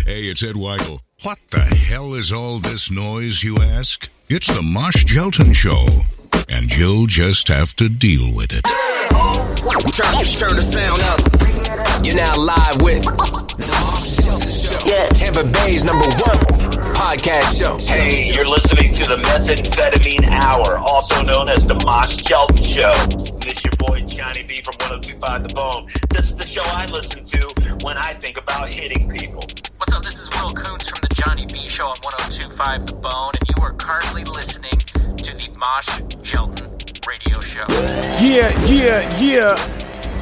Hey, it's Ed Weigel. What the hell is all this noise, you ask? It's the Mosh Jelton Show, and you'll just have to deal with it. Turn the sound up. You're now live with the Mosh Jelton Show. Yeah. Tampa Bay's #1 podcast show. Hey, you're listening to the Methamphetamine Hour, also known as the Mosh Jelton Show. This your boy Johnny B from 102.5 The Bone. This is the show I listen to when I think about hitting people. What's up? This is Will Coons from the Johnny B Show on 102.5 The Bone, and you are currently listening to the Mosh Jelton Radio Show. Yeah.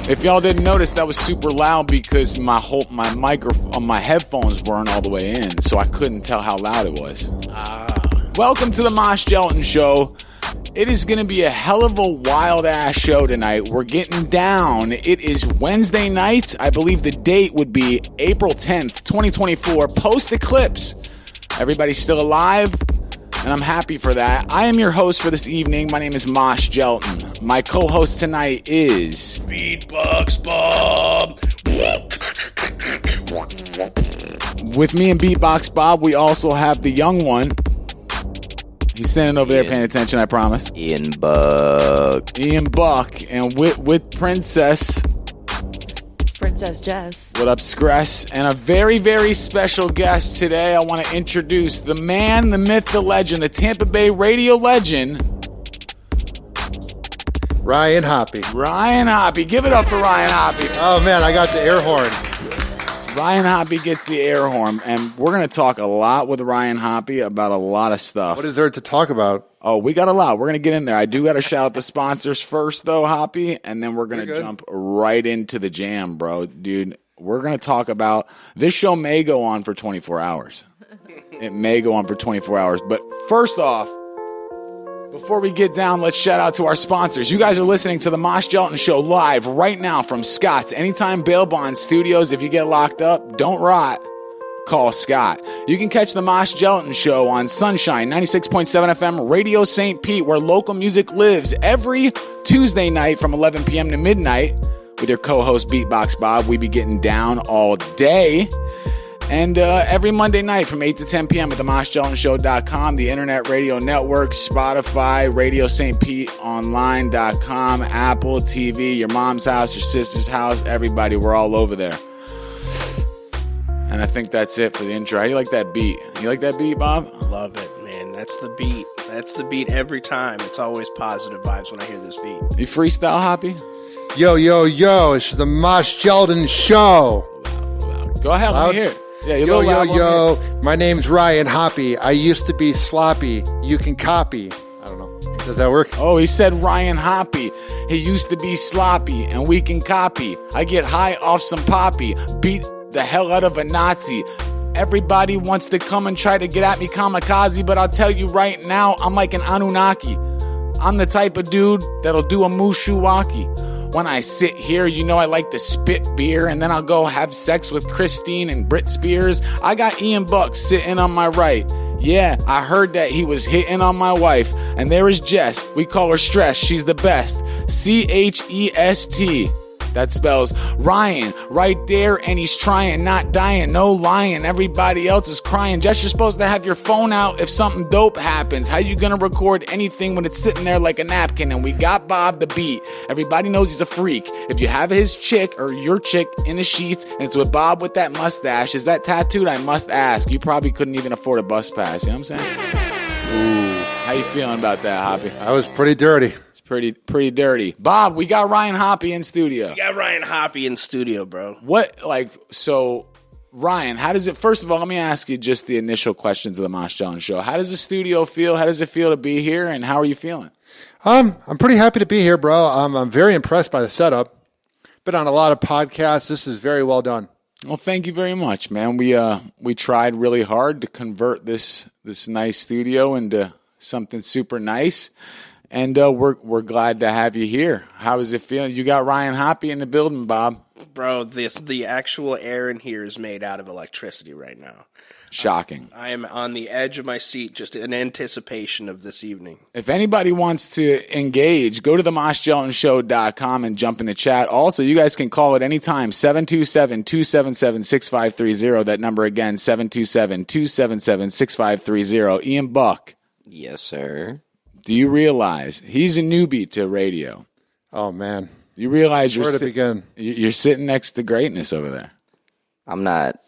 If y'all didn't notice, that was super loud because my microphone, my headphones weren't all the way in, so I couldn't tell how loud it was. Welcome to the Mosh Jelton Show. It is going to be a hell of a wild-ass show tonight. We're getting down. It is Wednesday night. I believe the date would be April 10th, 2024, post-eclipse. Everybody's still alive, and I'm happy for that. I am your host for this evening. My name is Mosh Jelton. My co-host tonight is Beatbox Bob. With me and Beatbox Bob, we also have the young one. He's standing over there paying attention, I promise. Ian Buck. And with Princess. It's Princess Jess. What up, Scress? And a very, very special guest today. I want to introduce the man, the myth, the legend, the Tampa Bay radio legend, Ryan Hoppe. Ryan Hoppe. Give it up for Ryan Hoppe. Oh, man, I got the air horn. Ryan Hoppe gets the air horn, and we're going to talk a lot with Ryan Hoppe about a lot of stuff. What is there to talk about? Oh, we got a lot. We're going to get in there. I do got to shout out the sponsors first, though, Hoppe, and then we're going to jump right into the jam, bro. Dude, we're going to talk about – this show may go on for 24 hours. It may go on for 24 hours. But first off, before we get down, let's shout out to our sponsors. You guys are listening to the Mosh Jelton Show live right now from Scott's Anytime Bail Bond Studios. If you get locked up, don't rot. Call Scott. You can catch the Mosh Jelton Show on Sunshine 96.7 FM, Radio St. Pete, where local music lives, every Tuesday night from 11 p.m. to midnight with your co-host Beatbox Bob. We be getting down all day. And every Monday night from 8 to 10 p.m. at the MoshJeltonShow.com, the Internet Radio Network, Spotify, Radio St. Pete Online.com, Apple TV, your mom's house, your sister's house, everybody. We're all over there. And I think that's it for the intro. How do you like that beat? You like that beat, Bob? Love it, man. That's the beat. That's the beat every time. It's always positive vibes when I hear this beat. You freestyle, Hoppy? Yo, it's the Mosh Jelton Show. Go ahead, let me hear it. Yeah, yo, my name's Ryan Hoppe. I used to be sloppy. You can copy. I don't know. Does that work? Oh, he said Ryan Hoppe. He used to be sloppy, and we can copy. I get high off some poppy. Beat the hell out of a Nazi. Everybody wants to come and try to get at me kamikaze, but I'll tell you right now, I'm like an Anunnaki. I'm the type of dude that'll do a mushiwaki. When I sit here, you know I like to spit beer, and then I'll go have sex with Christine and Brit Spears. I got Ian Buck sitting on my right. Yeah, I heard that he was hitting on my wife. And there is Jess. We call her Stress. She's the best. C-H-E-S-T. That spells Ryan right there, and he's trying, not dying, no lying. Everybody else is crying. Jess, you're supposed to have your phone out if something dope happens. How you gonna record anything when it's sitting there like a napkin? And we got Bob the beat. Everybody knows he's a freak. If you have his chick or your chick in the sheets, and it's with Bob with that mustache, is that tattooed? I must ask. You probably couldn't even afford a bus pass. You know what I'm saying? Ooh, how you feeling about that, Hoppy? I was pretty dirty. Pretty dirty. Bob, we got Ryan Hoppe in studio. We got Ryan Hoppe in studio, bro. So, Ryan, how does it, first of all, let me ask you just the initial questions of the Mosh Jelton Show. How does the studio feel? How does it feel to be here, and how are you feeling? I'm pretty happy to be here, bro. I'm very impressed by the setup. Been on a lot of podcasts. This is very well done. Well, thank you very much, man. We tried really hard to convert this nice studio into something super nice. And we're glad to have you here. How is it feeling? You got Ryan Hoppe in the building, Bob. Bro, the actual air in here is made out of electricity right now. Shocking. I am on the edge of my seat just in anticipation of this evening. If anybody wants to engage, go to the MoshJeltonShow.com and jump in the chat. Also, you guys can call at any time, 727-277-6530. That number again, 727-277-6530. Ian Buck. Yes, sir. Do you realize he's a newbie to radio? Oh, man. You realize Where to begin? You're sitting next to greatness over there. I'm not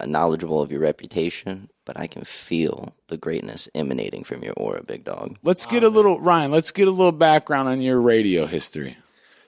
knowledgeable of your reputation, but I can feel the greatness emanating from your aura, big dog. Let's get a little background on your radio history.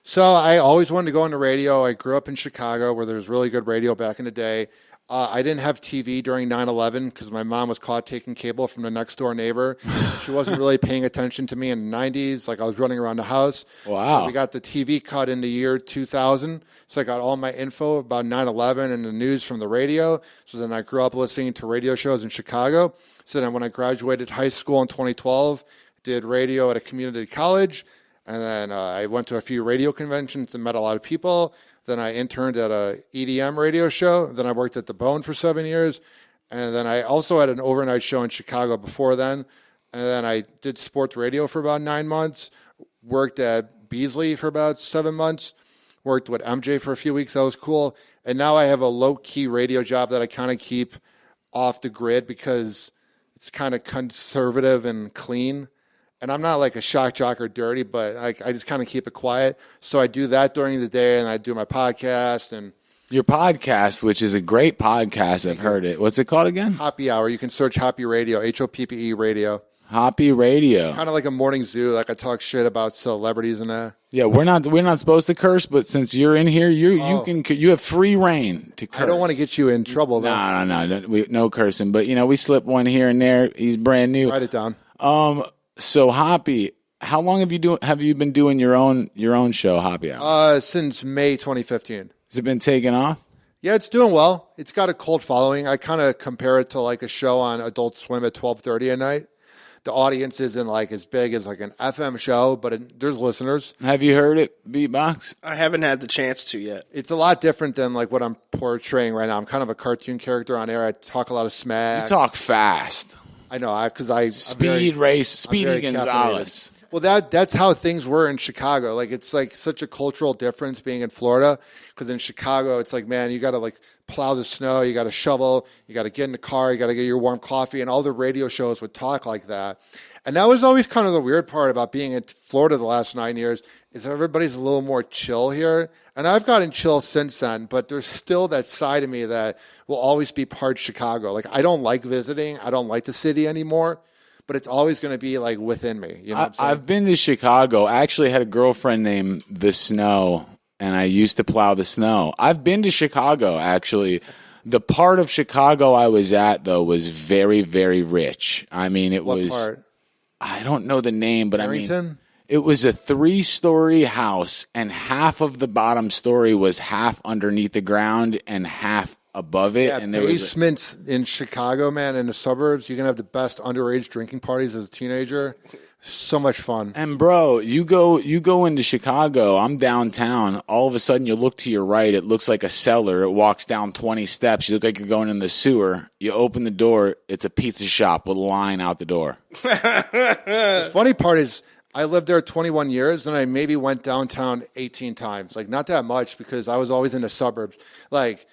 So I always wanted to go into radio. I grew up in Chicago where there was really good radio back in the day. I didn't have TV during 9/11 because my mom was caught taking cable from the next door neighbor. She wasn't really paying attention to me in the 90s. Like I was running around the house. Wow. So we got the TV cut in the year 2000. So I got all my info about 9/11 and the news from the radio. So then I grew up listening to radio shows in Chicago. So then when I graduated high school in 2012, did radio at a community college. And then I went to a few radio conventions and met a lot of people. Then I interned at a EDM radio show. Then I worked at the Bone for 7 years. And then I also had an overnight show in Chicago before then. And then I did sports radio for about 9 months. Worked at Beasley for about 7 months. Worked with MJ for a few weeks. That was cool. And now I have a low-key radio job that I kind of keep off the grid because it's kind of conservative and clean. And I'm not like a shock jock or dirty, but I just kind of keep it quiet. So I do that during the day, and I do my podcast. And your podcast, which is a great podcast, I've heard it. What's it called again? Hoppe Hour. You can search Hoppe Radio, Hoppe Radio. Hoppe Radio. Kind of like a morning zoo. Like I talk shit about celebrities and that. Yeah, we're not supposed to curse, but since you're in here, you have free reign to curse. I don't want to get you in trouble, though. No, no cursing. But we slip one here and there. He's brand new. Write it down. So Hoppe, how long have you been doing your own show, Hoppe Hour? Since May 2015. Has it been taking off? Yeah, it's doing well. It's got a cult following. I kind of compare it to like a show on Adult Swim at 12:30 at night. The audience isn't like as big as like an FM show, but there's listeners. Have you heard it, Beatbox? I haven't had the chance to yet. It's a lot different than like what I'm portraying right now. I'm kind of a cartoon character on air. I talk a lot of smack. You talk fast. I know, because I Speedy Gonzalez. Well, that's how things were in Chicago. Like it's like such a cultural difference being in Florida. Because in Chicago, it's like, man, you got to like plow the snow, you got to shovel, you got to get in the car, you got to get your warm coffee, and all the radio shows would talk like that. And that was always kind of the weird part about being in Florida the last 9 years is everybody's a little more chill here. And I've gotten chill since then, but there's still that side of me that will always be part Chicago. Like I don't like visiting. I don't like the city anymore, but it's always going to be like within me. You know what I'm saying? I've been to Chicago. I actually had a girlfriend named The Snow, and I used to plow the snow. I've been to Chicago, actually. The part of Chicago I was at, though, was very, very rich. I mean, What part? I don't know the name, but Arrington? I mean, it was a 3-story house, and half of the bottom story was half underneath the ground and half above it. Yeah, and there basements in Chicago, man, in the suburbs, you can have the best underage drinking parties as a teenager. So much fun. And bro, you go into Chicago, I'm downtown, all of a sudden you look to your right, it looks like a cellar. It walks down 20 steps. You look like you're going in the sewer. You open the door, it's a pizza shop with a line out the door. The funny part is I lived there 21 years and I maybe went downtown 18 times. Like not that much because I was always in the suburbs. Like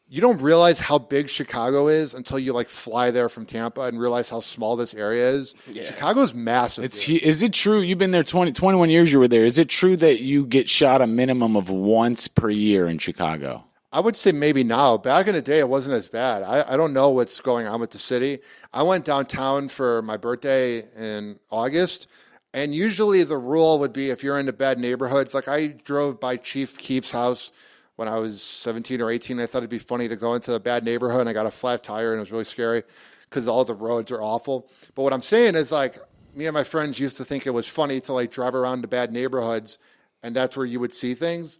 you don't realize how big Chicago is until you like fly there from Tampa and realize how small this area is. Yeah. Chicago's massive. Is it true? You've been there 21 years you were there. Is it true that you get shot a minimum of once per year in Chicago? I would say maybe now. Back in the day, it wasn't as bad. I don't know what's going on with the city. I went downtown for my birthday in August, and usually the rule would be if you're in the bad neighborhoods, like I drove by Chief Keef's house when I was 17 or 18. I thought it'd be funny to go into a bad neighborhood, and I got a flat tire, and it was really scary because all the roads are awful. But what I'm saying is, like, me and my friends used to think it was funny to, like, drive around the bad neighborhoods, and that's where you would see things.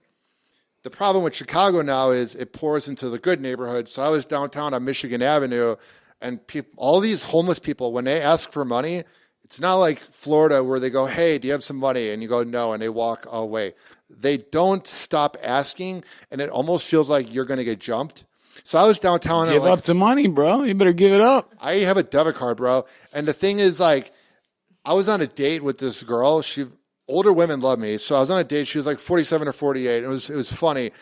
The problem with Chicago now is it pours into the good neighborhoods. So I was downtown on Michigan Avenue, and all these homeless people, when they ask for money, it's not like Florida where they go, hey, do you have some money? And you go, no, and they walk away. they don't stop asking, and it almost feels like you're going to get jumped. So I was downtown. Give up to money, bro. You better give it up. I have a debit card, bro. And the thing is, like, I was on a date with this girl. Older women love me. So I was on a date. She was like 47 or 48. It was funny.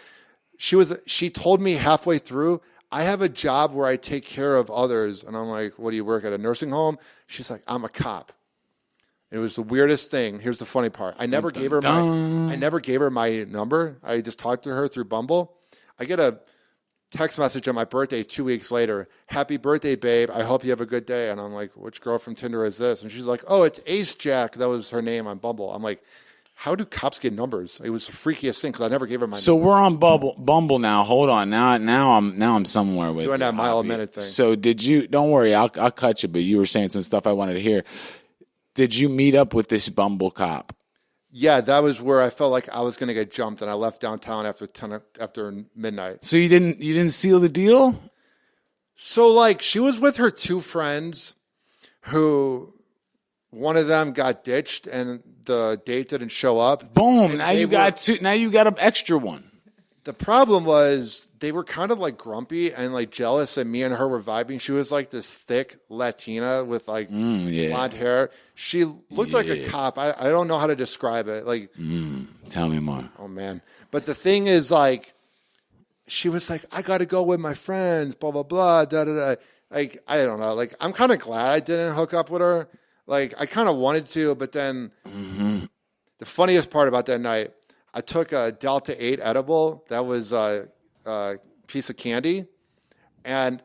She told me halfway through, I have a job where I take care of others. And I'm like, what do you work at, a nursing home? She's like, I'm a cop. It was the weirdest thing. Here's the funny part. I never gave her my number. I just talked to her through Bumble. I get a text message on my birthday 2 weeks later. Happy birthday, babe. I hope you have a good day. And I'm like, which girl from Tinder is this? And she's like, oh, it's Ace Jack. That was her name on Bumble. I'm like, how do cops get numbers? It was the freakiest thing because I never gave her my number. So we're on Bumble now. Hold on. Now I'm somewhere with doing that mile a minute thing. So did you? Don't worry. I'll cut you. But you were saying some stuff I wanted to hear. Did you meet up with this Bumble cop? Yeah, that was where I felt like I was going to get jumped, and I left downtown after midnight. So you didn't seal the deal? So like she was with her two friends, who one of them got ditched, and the date didn't show up. Boom! Now you got two. Now you got an extra one. The problem was they were kind of like grumpy and like jealous, and me and her were vibing. She was like this thick Latina with like blonde hair. She looked like a cop. I don't know how to describe it. Like, tell me more. Oh man! But the thing is, like, she was like, "I got to go with my friends." Blah blah blah. Da da da. Like, I don't know. Like, I'm kind of glad I didn't hook up with her. Like, I kind of wanted to, but then the funniest part about that night, I took a Delta 8 edible. That was a piece of candy. And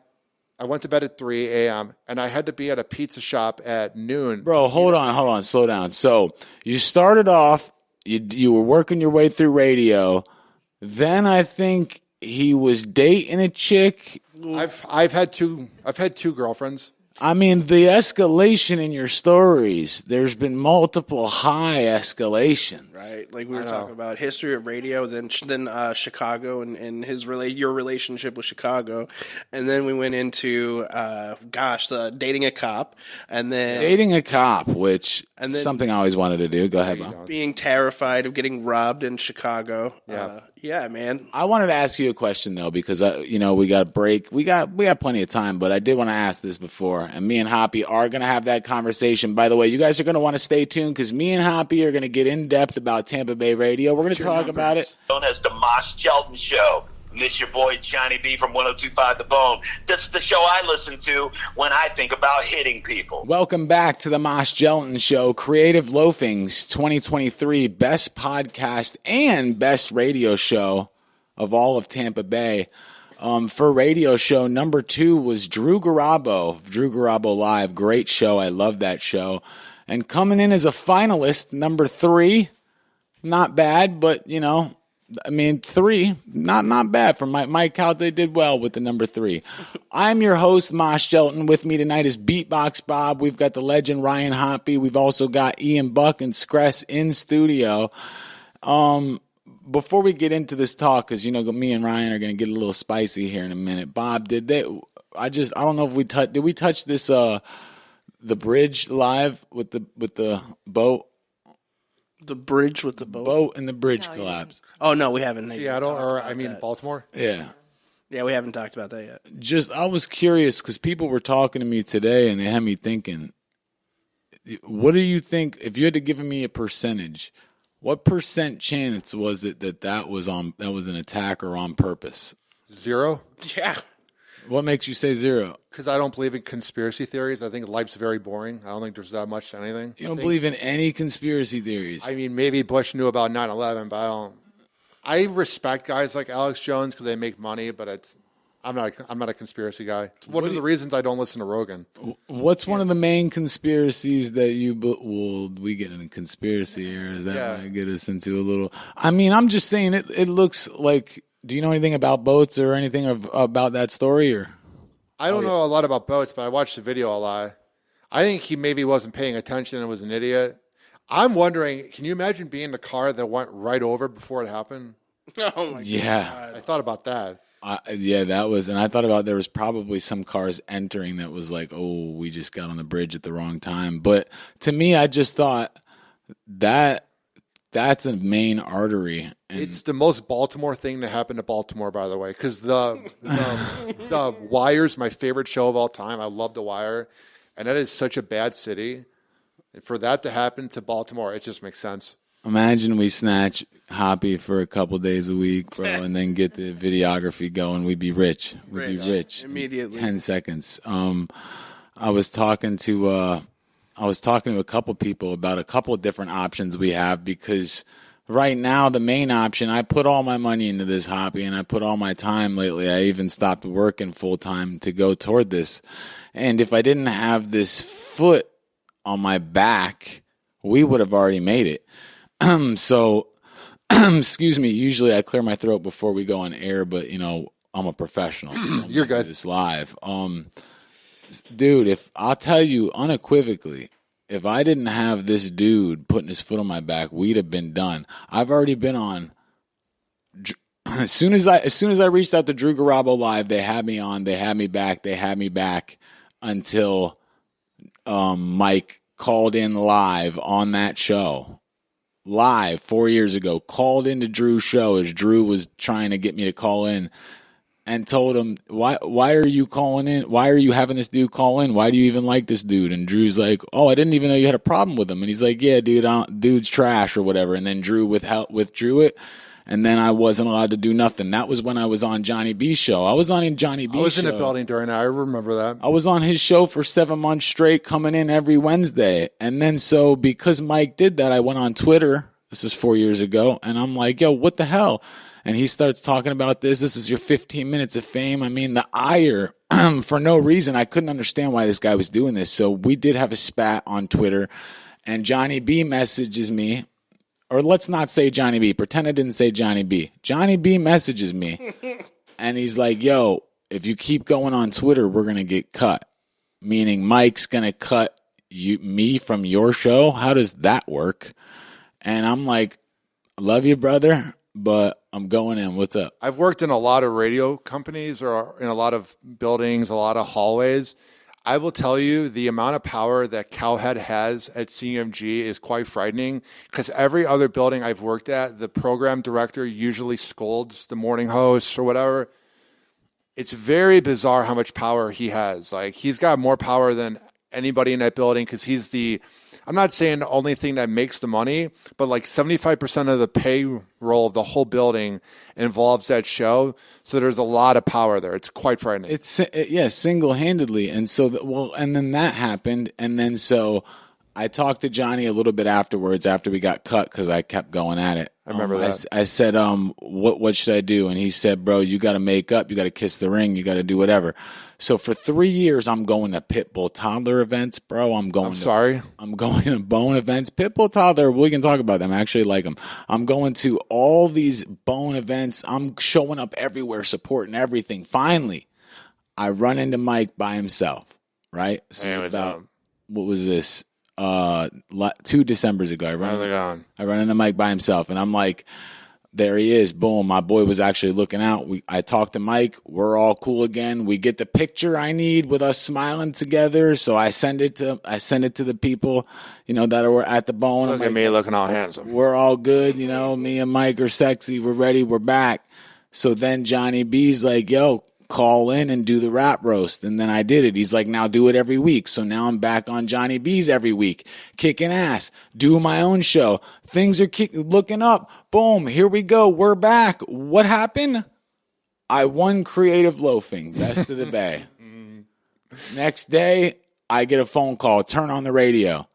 I went to bed at 3 a.m. and I had to be at a pizza shop at noon. Bro, hold on. Slow down. So you started off, you were working your way through radio. Then I think he was dating a chick. I've had two girlfriends. I mean, the escalation in your stories, there's been multiple high escalations. Right. Like we were talking about history of radio, then Chicago and your relationship with Chicago. And then we went into, the dating a cop. And then dating a cop, which is something I always wanted to do. Go ahead, Bob. Being terrified of getting robbed in Chicago. Yeah. Yeah, man. I wanted to ask you a question though, because we got a break. We got plenty of time, but I did want to ask this before. And me and Hoppe are going to have that conversation. By the way, you guys are going to want to stay tuned because me and Hoppe are going to get in depth about Tampa Bay radio. We're going to talk about it. Known as the Mosh Jelton Show. This your boy Johnny B from 102.5 The Bone. This is the show I listen to when I think about hitting people. Welcome back to the Mosh Jelton Show, Creative Loafing's 2023 Best Podcast and Best Radio Show of all of Tampa Bay. For radio show, number 2 was Drew Garabo Live. Great show. I love that show. And coming in as a finalist, number 3, not bad, but 3, not bad for Mike Out. They did well with the number 3. I'm your host, Mosh Jelton. With me tonight is Beatbox Bob. We've got the legend Ryan Hoppe. We've also got Ian Buck and Scress in studio. Before we get into this talk, because me and Ryan are going to get a little spicy here in a minute. Bob, I don't know if did we touch this the bridge live with the boat? The bridge with the boat? Boat and the bridge collapse. Oh, no, we haven't. Seattle, Baltimore? Yeah. Yeah, we haven't talked about that yet. I was curious because people were talking to me today and they had me thinking, what do you think, if you had to give me a percentage, what % chance was it that was an attack or on purpose? 0? Yeah. What makes you say 0? Because I don't believe in conspiracy theories. I think life's very boring. I don't think there's that much to anything. You don't believe in any conspiracy theories? I mean, maybe Bush knew about 9/11, but I don't. I respect guys like Alex Jones because they make money, but I'm not a conspiracy guy. It's one of the reasons I don't listen to Rogan. What's one of the main conspiracies that we get in a conspiracy here? Is that might get us into a little? I mean, I'm just saying it looks like. Do you know anything about boats or anything about that story? Or I don't know a lot about boats, but I watched the video a lot. I think he maybe wasn't paying attention and was an idiot. I'm wondering, can you imagine being in the car that went right over before it happened? Oh my God. I thought about that. That was, and I thought about there was probably some cars entering that was like, oh, we just got on the bridge at the wrong time. But to me, I just thought that That's a main artery. And it's the most Baltimore thing to happen to Baltimore, by the way, because the Wire's my favorite show of all time. I love The Wire, and that is such a bad city. And for that to happen to Baltimore, it just makes sense. Imagine we snatch Hoppe for a couple days a week, bro, and then get the videography going. We'd be rich. We'd be rich immediately. 10 seconds. I was talking to a couple people about a couple of different options we have, because right now the main option, I put all my money into this Hoppe, and I put all my time lately. I even stopped working full time to go toward this. And if I didn't have this foot on my back, we would have already made it. So, excuse me, usually I clear my throat before we go on air, but, I'm a professional. So You're good. This live. Dude, if I'll tell you unequivocally, if I didn't have this dude putting his foot on my back, we'd have been done. I've already been on. As soon as I reached out to Drew Garabo live, they had me on. They had me back until Mike called in live on that show. Live 4 years ago, called into Drew's show as Drew was trying to get me to call in, and told him, why are you calling in? Why are you having this dude call in? Why do you even like this dude? And Drew's like, oh, I didn't even know you had a problem with him. And he's like, yeah, dude, dude's trash or whatever. And then Drew withdrew it. And then I wasn't allowed to do nothing. That was when I was on Johnny B's show. I was in the building during that. I remember that. I was on his show for 7 months straight, coming in every Wednesday. And then so because Mike did that, I went on Twitter. This is 4 years ago. And I'm like, yo, what the hell? And he starts talking about this. This is your 15 minutes of fame. I mean, the ire for no reason. I couldn't understand why this guy was doing this. So we did have a spat on Twitter. And Johnny B messages me. Or let's not say Johnny B. Pretend I didn't say Johnny B. Johnny B messages me. And he's like, yo, if you keep going on Twitter, we're going to get cut. Meaning Mike's going to cut me from your show. How does that work? And I'm like, I love you, brother, but I'm going in. What's up? I've worked in a lot of radio companies or in a lot of buildings, a lot of hallways. I will tell you the amount of power that Cowhead has at CMG is quite frightening, because every other building I've worked at, the program director usually scolds the morning host or whatever. It's very bizarre how much power he has. Like, he's got more power than anybody in that building, because he's I'm not saying the only thing that makes the money, but like 75% of the payroll of the whole building involves that show. So there's a lot of power there. It's quite frightening. Single-handedly. And so, and then that happened. And then so I talked to Johnny a little bit afterwards, after we got cut, because I kept going at it. I remember that. I said, what should I do? And he said, bro, you got to make up. You got to kiss the ring. You got to do whatever. So for 3 years, I'm going to Pitbull toddler events, bro. I'm going to Bone events. Pitbull toddler, we can talk about them. I actually like them. I'm going to all these Bone events. I'm showing up everywhere, supporting everything. Finally, I run into Mike by himself, right? What was this? 2 Decembers ago. I run into Mike by himself, and I'm like, there he is. Boom. My boy was actually looking out. I talked to Mike. We're all cool again. We get the picture I need with us smiling together. So I send it to the people, that are at the Bone. Look at me looking all handsome. We're all good. Me and Mike are sexy. We're ready. We're back. So then Johnny B's like, yo, call in and do the rap roast. And then I did it. He's like, now do it every week. So now I'm back on Johnny B's every week, kicking ass, do my own show. Things are looking up. Boom. Here we go. We're back. What happened? I won creative loafing. Best of the Bay. Next day, I get a phone call. Turn on the radio.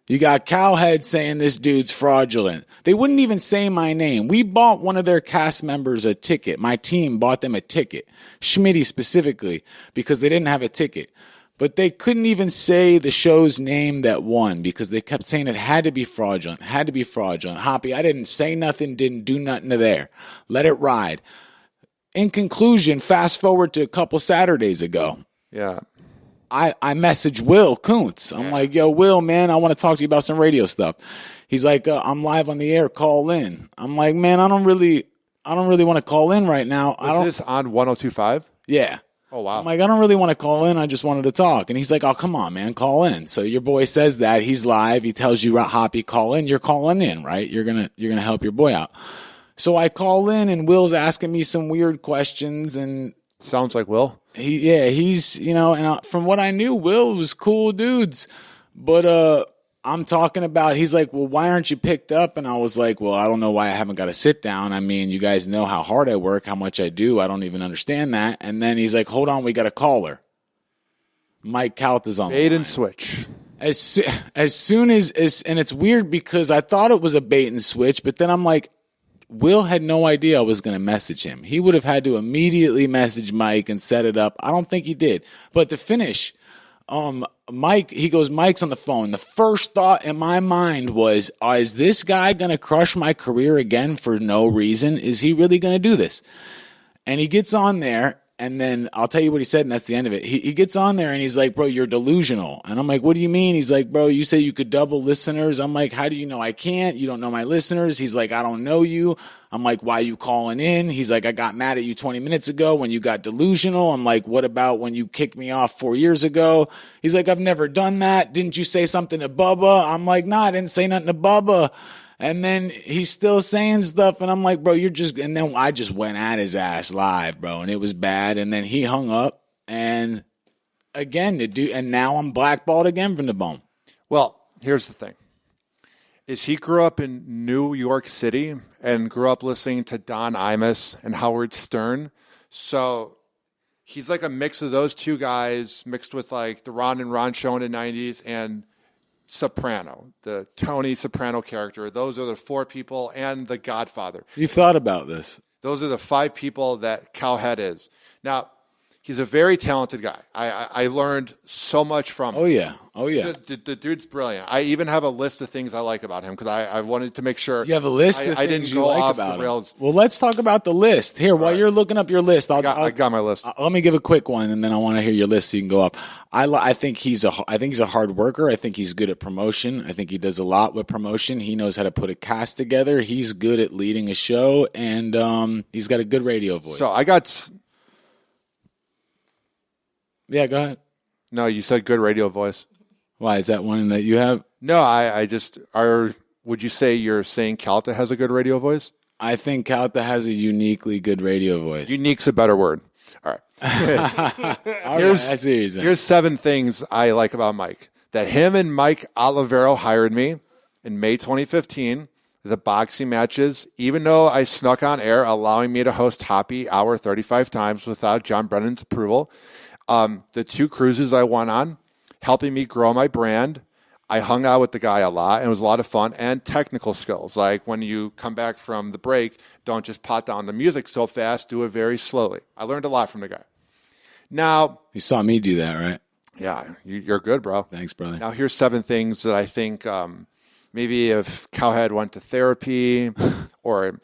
You got Cowhead saying this dude's fraudulent. They wouldn't even say my name. We bought one of their cast members a ticket. My team bought them a ticket. Schmitty specifically, because they didn't have a ticket. But they couldn't even say the show's name that won, because they kept saying it had to be fraudulent, Hoppe, I didn't say nothing, didn't do nothing to there. Let it ride. In conclusion, fast forward to a couple Saturdays ago. Yeah. I messaged Will Kuntz. I'm like, yo, Will, man, I want to talk to you about some radio stuff. He's like, I'm live on the air. Call in. I'm like, man, I don't really want to call in right now. Is this on 102.5? Yeah. Oh, wow. I'm like, I don't really want to call in. I just wanted to talk. And he's like, oh, come on, man, call in. So your boy says that. He's live. He tells you, Hoppe, call in. You're calling in, right? You're gonna help your boy out. So I call in, and Will's asking me some weird questions. And sounds like Will. He's, and from what I knew, Will was cool dudes. But I'm talking about, he's like, well, why aren't you picked up? And I was like, well, I don't know why I haven't got a sit down. I mean, you guys know how hard I work, how much I do. I don't even understand that. And then he's like, hold on, we got a caller. Mike Calta's on. Bait and switch. As soon as, and it's weird because I thought it was a bait and switch, but then I'm like, Will had no idea I was going to message him. He would have had to immediately message Mike and set it up. I don't think he did. But to finish, Mike, he goes, Mike's on the phone. The first thought in my mind was, is this guy going to crush my career again for no reason? Is he really going to do this? And he gets on there, and then I'll tell you what he said, and that's the end of it. He gets on there, and he's like, bro, you're delusional. And I'm like, what do you mean? He's like, bro, you say you could double listeners. I'm like, how do you know I can't? You don't know my listeners. He's like, I don't know you. I'm like, why are you calling in? He's like, I got mad at you 20 minutes ago when you got delusional. I'm like, what about when you kicked me off 4 years ago? He's like, I've never done that. Didn't you say something to Bubba? I'm like, nah, I didn't say nothing to Bubba. And then he's still saying stuff, and I'm like, bro, and then I just went at his ass live, bro, and it was bad. And then he hung up, and again, and now I'm blackballed again from the bone. Well, here's the thing. He grew up in New York City and grew up listening to Don Imus and Howard Stern. So he's like a mix of those two guys mixed with like the Ron and Ron show in the 90s and Soprano, the Tony Soprano character. Those are the four people, and The Godfather. You've thought about this. Those are the five people that Cowhead is. Now, he's a very talented guy. I learned so much from him. Oh, yeah. The dude's brilliant. I even have a list of things I like about him because I wanted to make sure. You have a list of I things didn't you go like off about the rails. him. Well, let's talk about the list. Here, while you're looking up your list, I got my list. Let me give a quick one, and then I want to hear your list so you can go up. I think he's a hard worker. I think he's good at promotion. I think he does a lot with promotion. He knows how to put a cast together. He's good at leading a show, and he's got a good radio voice. So I got. Yeah, go ahead. No, you said good radio voice. Why, is that one that you have? No, I just would you say you're saying Calta has a good radio voice? I think Calta has a uniquely good radio voice. Unique's a better word. All right. Here's 7 things I like about Mike. That him and Mike Olivero hired me in May 2015. The boxing matches, even though I snuck on air, allowing me to host Hoppe Hour 35 times without John Brennan's approval. The 2 cruises I went on, helping me grow my brand. I hung out with the guy a lot, and it was a lot of fun, and technical skills. Like when you come back from the break, don't just pot down the music so fast, do it very slowly. I learned a lot from the guy. Now, you saw me do that, right? Yeah, you're good, bro. Thanks, brother. Now, here's 7 things that I think maybe if Cowhead went to therapy or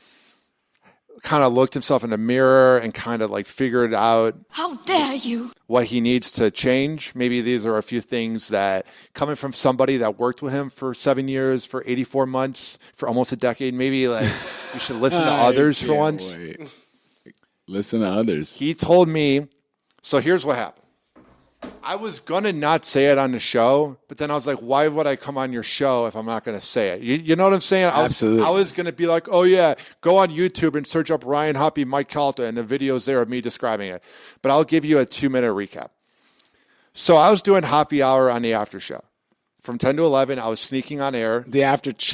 kind of looked himself in the mirror and kind of like figured out how dare you what he needs to change. Maybe these are a few things that coming from somebody that worked with him for 7 years, for 84 months, for almost a decade, maybe like you should listen to others for once. Listen to others. He told me, so here's what happened. I was going to not say it on the show, but then I was like, why would I come on your show if I'm not going to say it? You know what I'm saying? Absolutely. I was going to be like, oh, yeah, go on YouTube and search up Ryan Hoppe, Mike Calta, and the video's there of me describing it. But I'll give you a 2-minute recap. So I was doing Hoppe Hour on the after show. From 10 to 11, I was sneaking on air.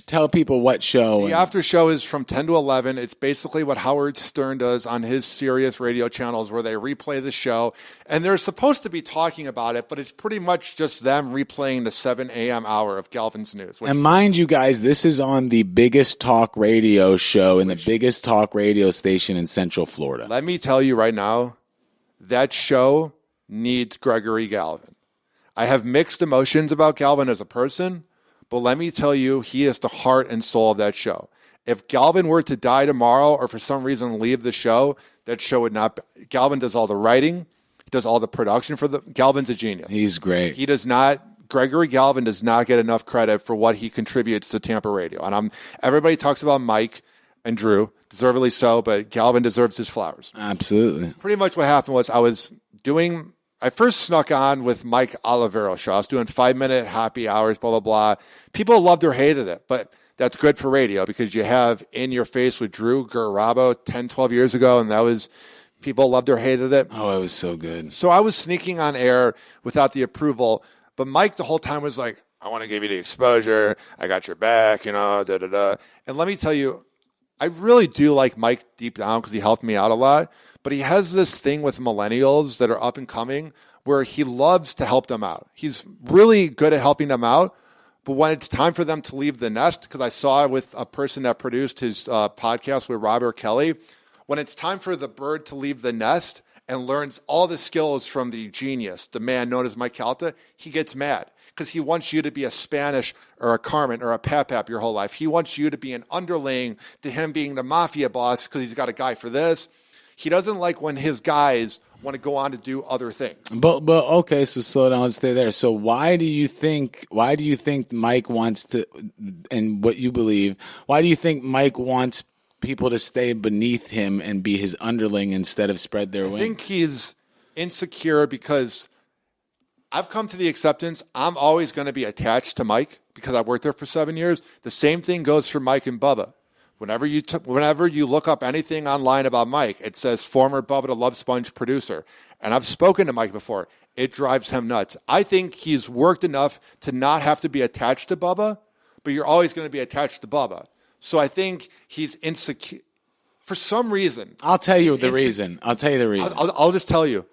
Tell people what show. The after show is from 10 to 11. It's basically what Howard Stern does on his Sirius radio channels where they replay the show. And they're supposed to be talking about it, but it's pretty much just them replaying the 7 a.m. hour of Galvin's News. And mind you guys, this is on the biggest talk radio show in the biggest talk radio station in Central Florida. Let me tell you right now, that show needs Gregory Galvin. I have mixed emotions about Galvin as a person, but let me tell you, he is the heart and soul of that show. If Galvin were to die tomorrow or for some reason leave the show, that show would not. Galvin does all the writing, he does all the production for the. Galvin's a genius. He's great. He does not. Gregory Galvin does not get enough credit for what he contributes to Tampa radio. And everybody talks about Mike. and Drew, deservedly so, but Galvin deserves his flowers. Absolutely. Pretty much what happened was I first snuck on with Mike Olivero's show. I was doing 5-minute happy hours, blah, blah, blah. People loved or hated it, but that's good for radio because you have In Your Face with Drew Garabo 10, 12 years ago, and that was, people loved or hated it. Oh, it was so good. So I was sneaking on air without the approval, but Mike the whole time was like, I want to give you the exposure. I got your back, da-da-da. And let me tell you, I really do like Mike deep down because he helped me out a lot, but he has this thing with millennials that are up and coming where he loves to help them out. He's really good at helping them out, but when it's time for them to leave the nest, because I saw with a person that produced his podcast with Robert Kelly, when it's time for the bird to leave the nest and learns all the skills from the genius, the man known as Mike Calta, he gets mad. Because he wants you to be a Spanish or a Carmen or a Pap your whole life. He wants you to be an underling to him being the mafia boss because he's got a guy for this. He doesn't like when his guys want to go on to do other things. But okay, so slow down, let's stay there. So why do you think Mike wants to, and what you believe, why do you think Mike wants people to stay beneath him and be his underling instead of spread their wings? I think he's insecure because I've come to the acceptance I'm always going to be attached to Mike because I worked there for 7 years. The same thing goes for Mike and Bubba. Whenever you look up anything online about Mike, it says former Bubba the Love Sponge producer. And I've spoken to Mike before. It drives him nuts. I think he's worked enough to not have to be attached to Bubba, but you're always going to be attached to Bubba. So I think he's insecure. For some reason. I'll tell you the reason. I'll just tell you.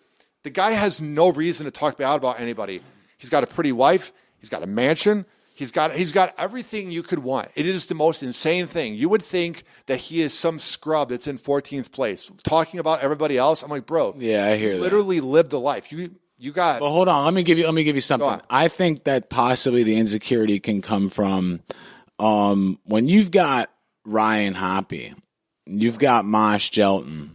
The guy has no reason to talk bad about anybody. He's got a pretty wife. He's got a mansion. He's got everything you could want. It is the most insane thing. You would think that he is some scrub that's in 14th place talking about everybody else. I'm like, bro. Yeah, I hear that. Literally lived a life. You got. Well, hold on. Let me give you something. I think that possibly the insecurity can come from when you've got Ryan Hoppe, you've got Mosh Jelton,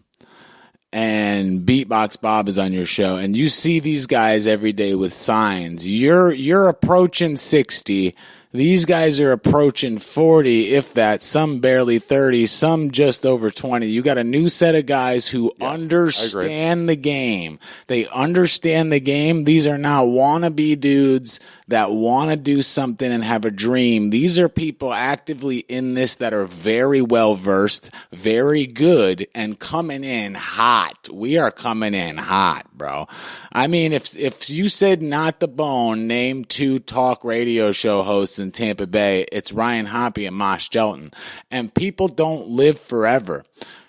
and Beatbox Bob is on your show, and you see these guys every day with signs. You're approaching 60. These guys are approaching 40, if that. Some barely 30, some just over 20. You got a new set of guys who understand the game. They understand the game. These are not wannabe dudes that want to do something and have a dream. These are people actively in this that are very well versed, very good, and coming in hot. We are coming in hot, bro. I mean, if you said Not the Bone, name 2 talk radio show hosts in Tampa Bay, it's Ryan Hoppe and Mosh Jelton. And people don't live forever.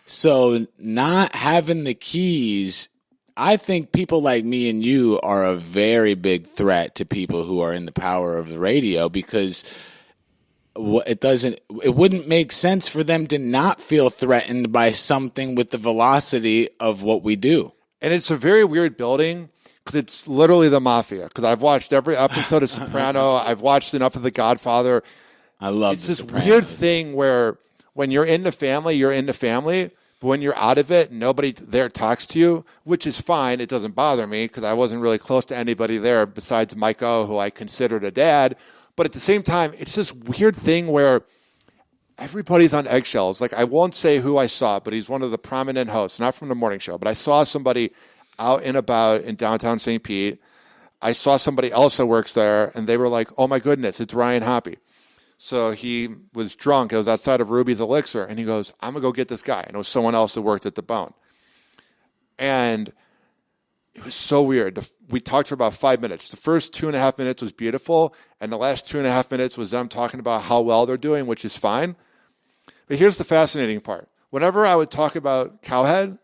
So not having the keys, I think people like me and you are a very big threat to people who are in the power of the radio because it wouldn't make sense for them to not feel threatened by something with the velocity of what we do. And it's a very weird building because it's literally the mafia. Because I've watched every episode of Soprano. I've watched enough of The Godfather. I love it's this weird thing where when you're in the family, you're in the family. But when you're out of it, nobody there talks to you, which is fine. It doesn't bother me because I wasn't really close to anybody there besides Mike O, who I considered a dad. But at the same time, it's this weird thing where everybody's on eggshells. Like, I won't say who I saw, but he's one of the prominent hosts, not from the morning show. But I saw somebody out and about in downtown St. Pete. I saw somebody else that works there, and they were like, oh, my goodness, it's Ryan Hoppe. So he was drunk. It was outside of Ruby's Elixir, and he goes, I'm going to go get this guy. And it was someone else that worked at the Bone. And it was so weird. We talked for about 5 minutes. The first 2.5 minutes was beautiful, and the last 2.5 minutes was them talking about how well they're doing, which is fine. But here's the fascinating part. Whenever I would talk about Cowhead,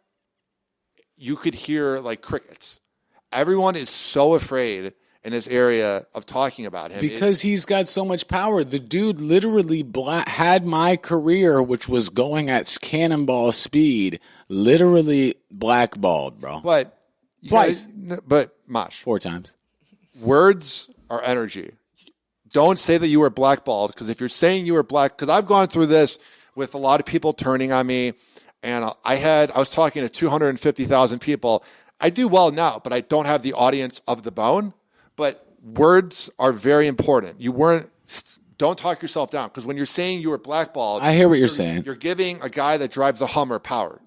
you could hear like crickets. Everyone is so afraid in this area of talking about him. Because he's got so much power. The dude literally had my career, which was going at cannonball speed, literally blackballed, bro. But twice. But Mosh. 4 times. Words are energy. Don't say that you were blackballed, because if you're saying you were because I've gone through this with a lot of people turning on me, and I was talking to 250,000 people. I do well now, but I don't have the audience of the Bone. But words are very important. You weren't don't talk yourself down, because when you're saying you were blackballed, I hear what you're saying. You're giving a guy that drives a Hummer power.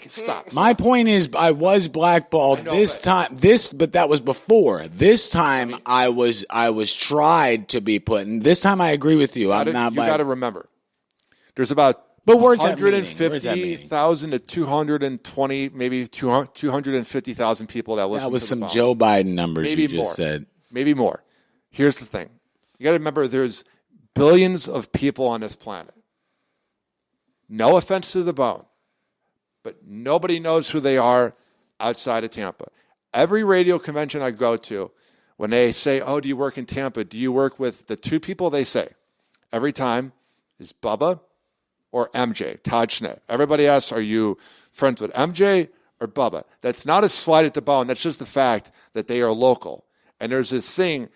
Stop. My point is, I was blackballed but that was before. This time, I was tried to be put. And this time, I agree with you. You got to remember, there's about 150,000 to 220, maybe 250,000 people that listen. That was to some the Bone. Joe Biden numbers maybe you just more. said. Maybe more. Here's the thing. You got to remember, there's billions of people on this planet. No offense to the Bone, but nobody knows who they are outside of Tampa. Every radio convention I go to, when they say, oh, do you work in Tampa? Do you work with the two people they say? Every time is Bubba or MJ, Todd Schnitt. Everybody asks, are you friends with MJ or Bubba? That's not a slight at the Bone. That's just the fact that they are local. And there's this thing,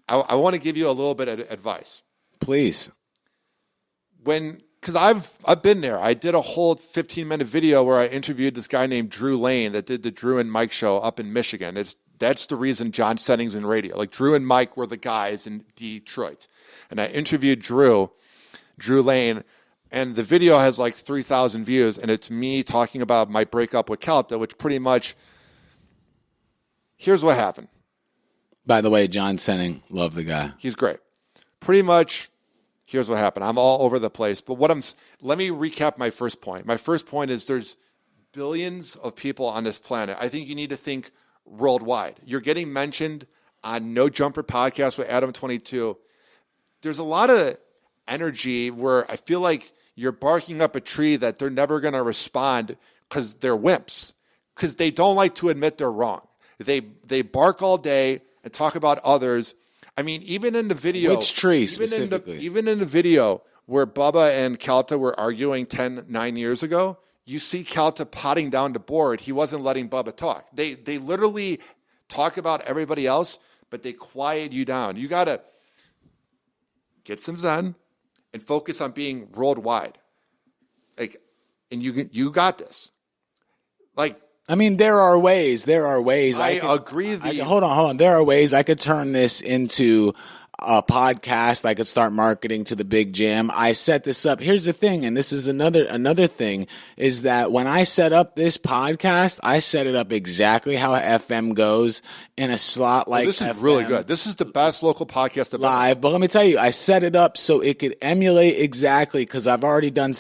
I want to give you a little bit of advice. Please. Because I've been there. I did a whole 15-minute video where I interviewed this guy named Drew Lane that did the Drew and Mike show up in Michigan. That's the reason John Senning's in radio. Like, Drew and Mike were the guys in Detroit. And I interviewed Drew Lane, and the video has like 3,000 views, and it's me talking about my breakup with Calta, which pretty much, here's what happened. By the way, John Senning, love the guy. He's great. Pretty much, here's what happened. I'm all over the place, but let me recap my first point. My first point is there's billions of people on this planet. I think you need to think worldwide. You're getting mentioned on No Jumper podcast with Adam 22. There's a lot of energy where I feel like you're barking up a tree that they're never going to respond because they're wimps, because they don't like to admit they're wrong. They bark all day and talk about others. I mean, even in the video, which tree specifically? Even in the video where Bubba and Calta were arguing 9 years ago, you see Calta potting down the board. He wasn't letting Bubba talk. They literally talk about everybody else, but they quiet you down. You got to get some zen and focus on being worldwide. And you got this. I mean, there are ways. I agree. Hold on. There are ways I could turn this into a podcast. I could start marketing to the big jam. I set this up. Here's the thing, and this is another thing, is that when I set up this podcast, I set it up exactly how FM goes in a slot like this is FM really good. This is the best local podcast live. But let me tell you, I set it up so it could emulate exactly, because I've already done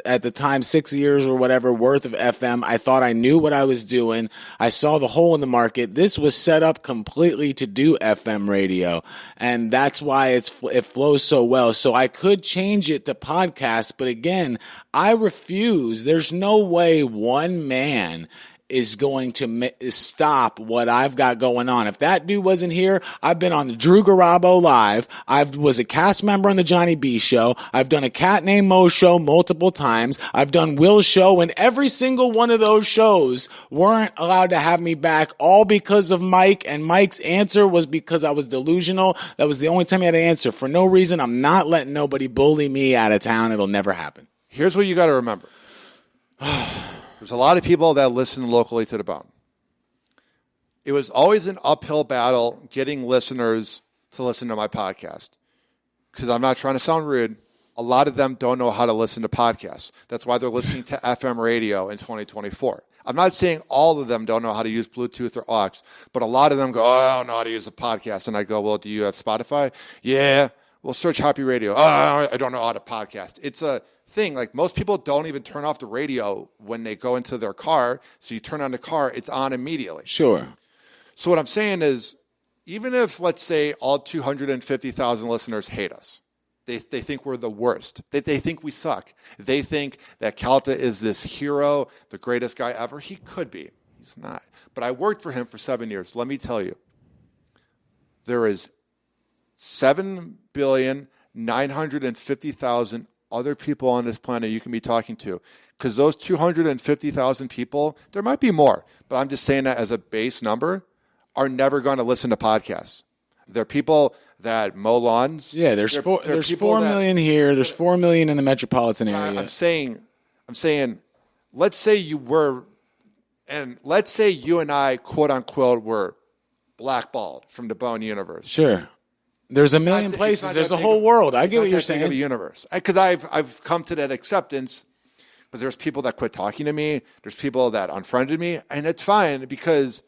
at the time 6 years or whatever worth of FM. I thought I knew what I was doing. I saw the hole in the market. This was set up completely to do FM radio, and that's why it flows so well. So I could change it to podcast, but again, I refuse. There's no way one man is going to stop what I've got going on. If that dude wasn't here, I've been on the Drew Garabo Live. I was a cast member on the Johnny B Show. I've done a Cat Named Mo show multiple times. I've done Will's show, and every single one of those shows weren't allowed to have me back, all because of Mike, and Mike's answer was because I was delusional. That was the only time he had to answer. For no reason, I'm not letting nobody bully me out of town. It'll never happen. Here's what you got to remember. There's a lot of people that listen locally to the Bone. It was always an uphill battle getting listeners to listen to my podcast, because I'm not trying to sound rude. A lot of them don't know how to listen to podcasts. That's why they're listening to FM radio in 2024. I'm not saying all of them don't know how to use Bluetooth or aux, but a lot of them go, oh, I don't know how to use a podcast. And I go, well, do you have Spotify? Yeah. Well, search Hoppe Radio. Oh, I don't know how to podcast. It's a thing. Like, most people don't even turn off the radio when they go into their car. So you turn on the car, it's on immediately. Sure. So what I'm saying is, even if, let's say, all 250,000 listeners hate us, they think we're the worst. They think we suck. They think that Calta is this hero, the greatest guy ever. He could be. He's not. But I worked for him for 7 years. Let me tell you, there is 7,950,000 other people on this planet you can be talking to. Because those 250,000 people, there might be more, but I'm just saying that as a base number, are never going to listen to podcasts. They're people that mow lawns. Yeah, there's 4 million here. There's 4 million in the metropolitan area. I'm saying, let's say you were, and let's say you and I, quote unquote, were blackballed from the Bone universe. Sure. There's a million places. There's a whole world. I get what you're saying. Of a universe. Because I've come to that acceptance. But there's people that quit talking to me. There's people that unfriended me, and it's fine because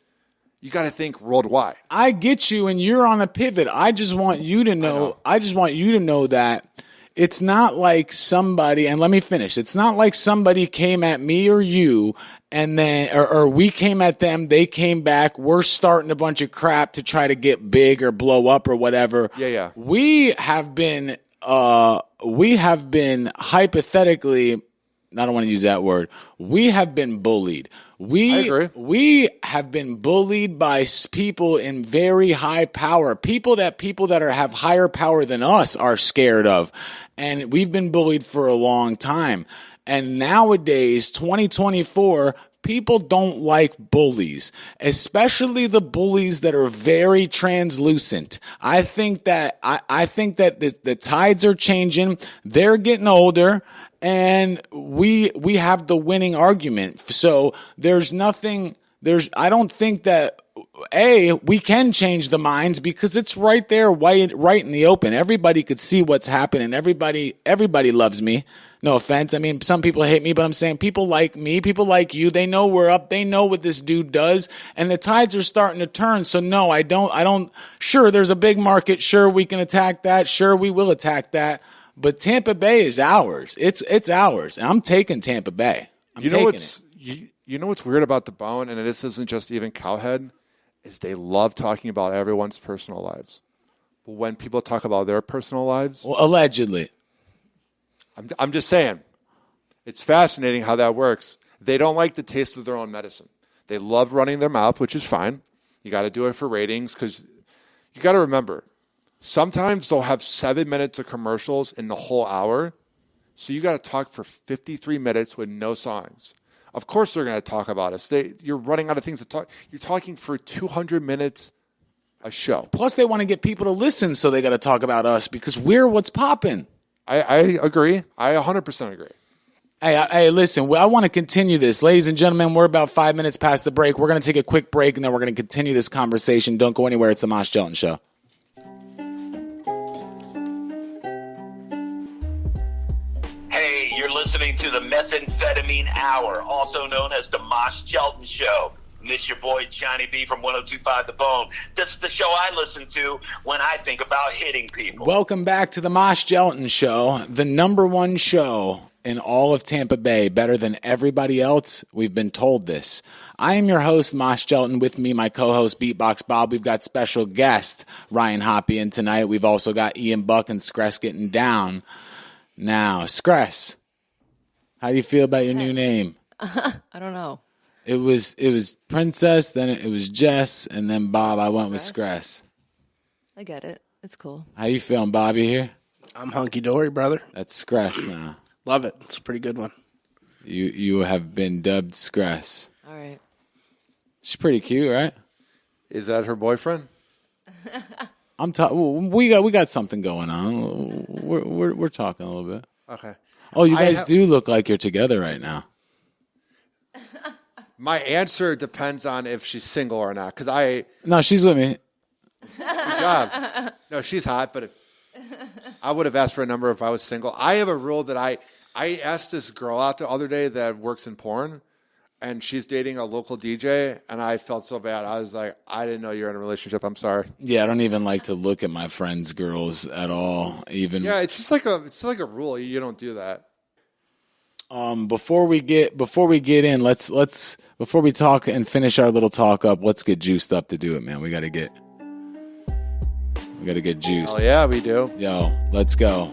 you got to think worldwide. I get you, and you're on a pivot. I just want you to know. I just want you to know that it's not like somebody. And let me finish. It's not like somebody came at me or you, and then or we came at them. They came back. We're starting a bunch of crap to try to get big or blow up or whatever. Yeah. We have been hypothetically. I don't want to use that word. We have been bullied. I agree. We have been bullied by people in very high power. People that have higher power than us are scared of. And we've been bullied for a long time. And nowadays, 2024, people don't like bullies, especially the bullies that are very translucent. I think that the tides are changing. They're getting older. And we have the winning argument. So I don't think that we can change the minds because it's right there, right in the open. Everybody could see what's happening. Everybody loves me. No offense. I mean, some people hate me, but I'm saying people like me, people like you. They know we're up. They know what this dude does, and the tides are starting to turn. So no, I don't. Sure, there's a big market. Sure, we can attack that. Sure, we will attack that. But Tampa Bay is ours. It's ours. And I'm taking Tampa Bay. You know what's weird about the Bone, and this isn't just even Cowhead, is they love talking about everyone's personal lives. But when people talk about their personal lives, well, allegedly, I'm just saying, it's fascinating how that works. They don't like the taste of their own medicine. They love running their mouth, which is fine. You got to do it for ratings because you got to remember. Sometimes they'll have 7 minutes of commercials in the whole hour. So you got to talk for 53 minutes with no songs. Of course they're going to talk about us. You're running out of things to talk. You're talking for 200 minutes a show. Plus they want to get people to listen, so they got to talk about us because we're what's popping. I agree. I 100% agree. Hey, listen, I want to continue this. Ladies and gentlemen, we're about 5 minutes past the break. We're going to take a quick break, and then we're going to continue this conversation. Don't go anywhere. It's the Mosh Jelton Show. You're listening to the Methamphetamine Hour, also known as the Mosh Jelton Show. And this is your boy Johnny B from 102.5 The Bone. This is the show I listen to when I think about hitting people. Welcome back to the Mosh Jelton Show, the number one show in all of Tampa Bay, better than everybody else. We've been told this. I am your host, Mosh Jelton. With me, my co-host, Beatbox Bob. We've got special guest, Ryan Hoppe, in tonight. We've also got Ian Buck and Scress getting down. Now, Scress, how do you feel about your new name? I don't know. It was Princess, then it was Jess, and then Bob. I went with Scress. I get it. It's cool. How you feeling, Bobby, here? I'm hunky-dory, brother. That's Scress now. Love it. It's a pretty good one. You have been dubbed Scress. All right. She's pretty cute, right? Is that her boyfriend? We got something going on. We're talking a little bit. Okay. Oh, you guys do look like you're together right now. My answer depends on if she's single or not. No, she's with me. Good job. No, she's hot, but I would have asked for a number if I was single. I have a rule that I asked this girl out the other day that works in porn, and she's dating a local DJ, and I felt so bad. I was like, I didn't know you were in a relationship. I'm sorry. Yeah, I don't even like to look at my friends' girls at all. Yeah, it's just like a rule. You don't do that. Before we get in, let's before we talk and finish our little talk up, let's get juiced up to do it, man. We gotta get juiced. Oh yeah, we do. Yo, let's go.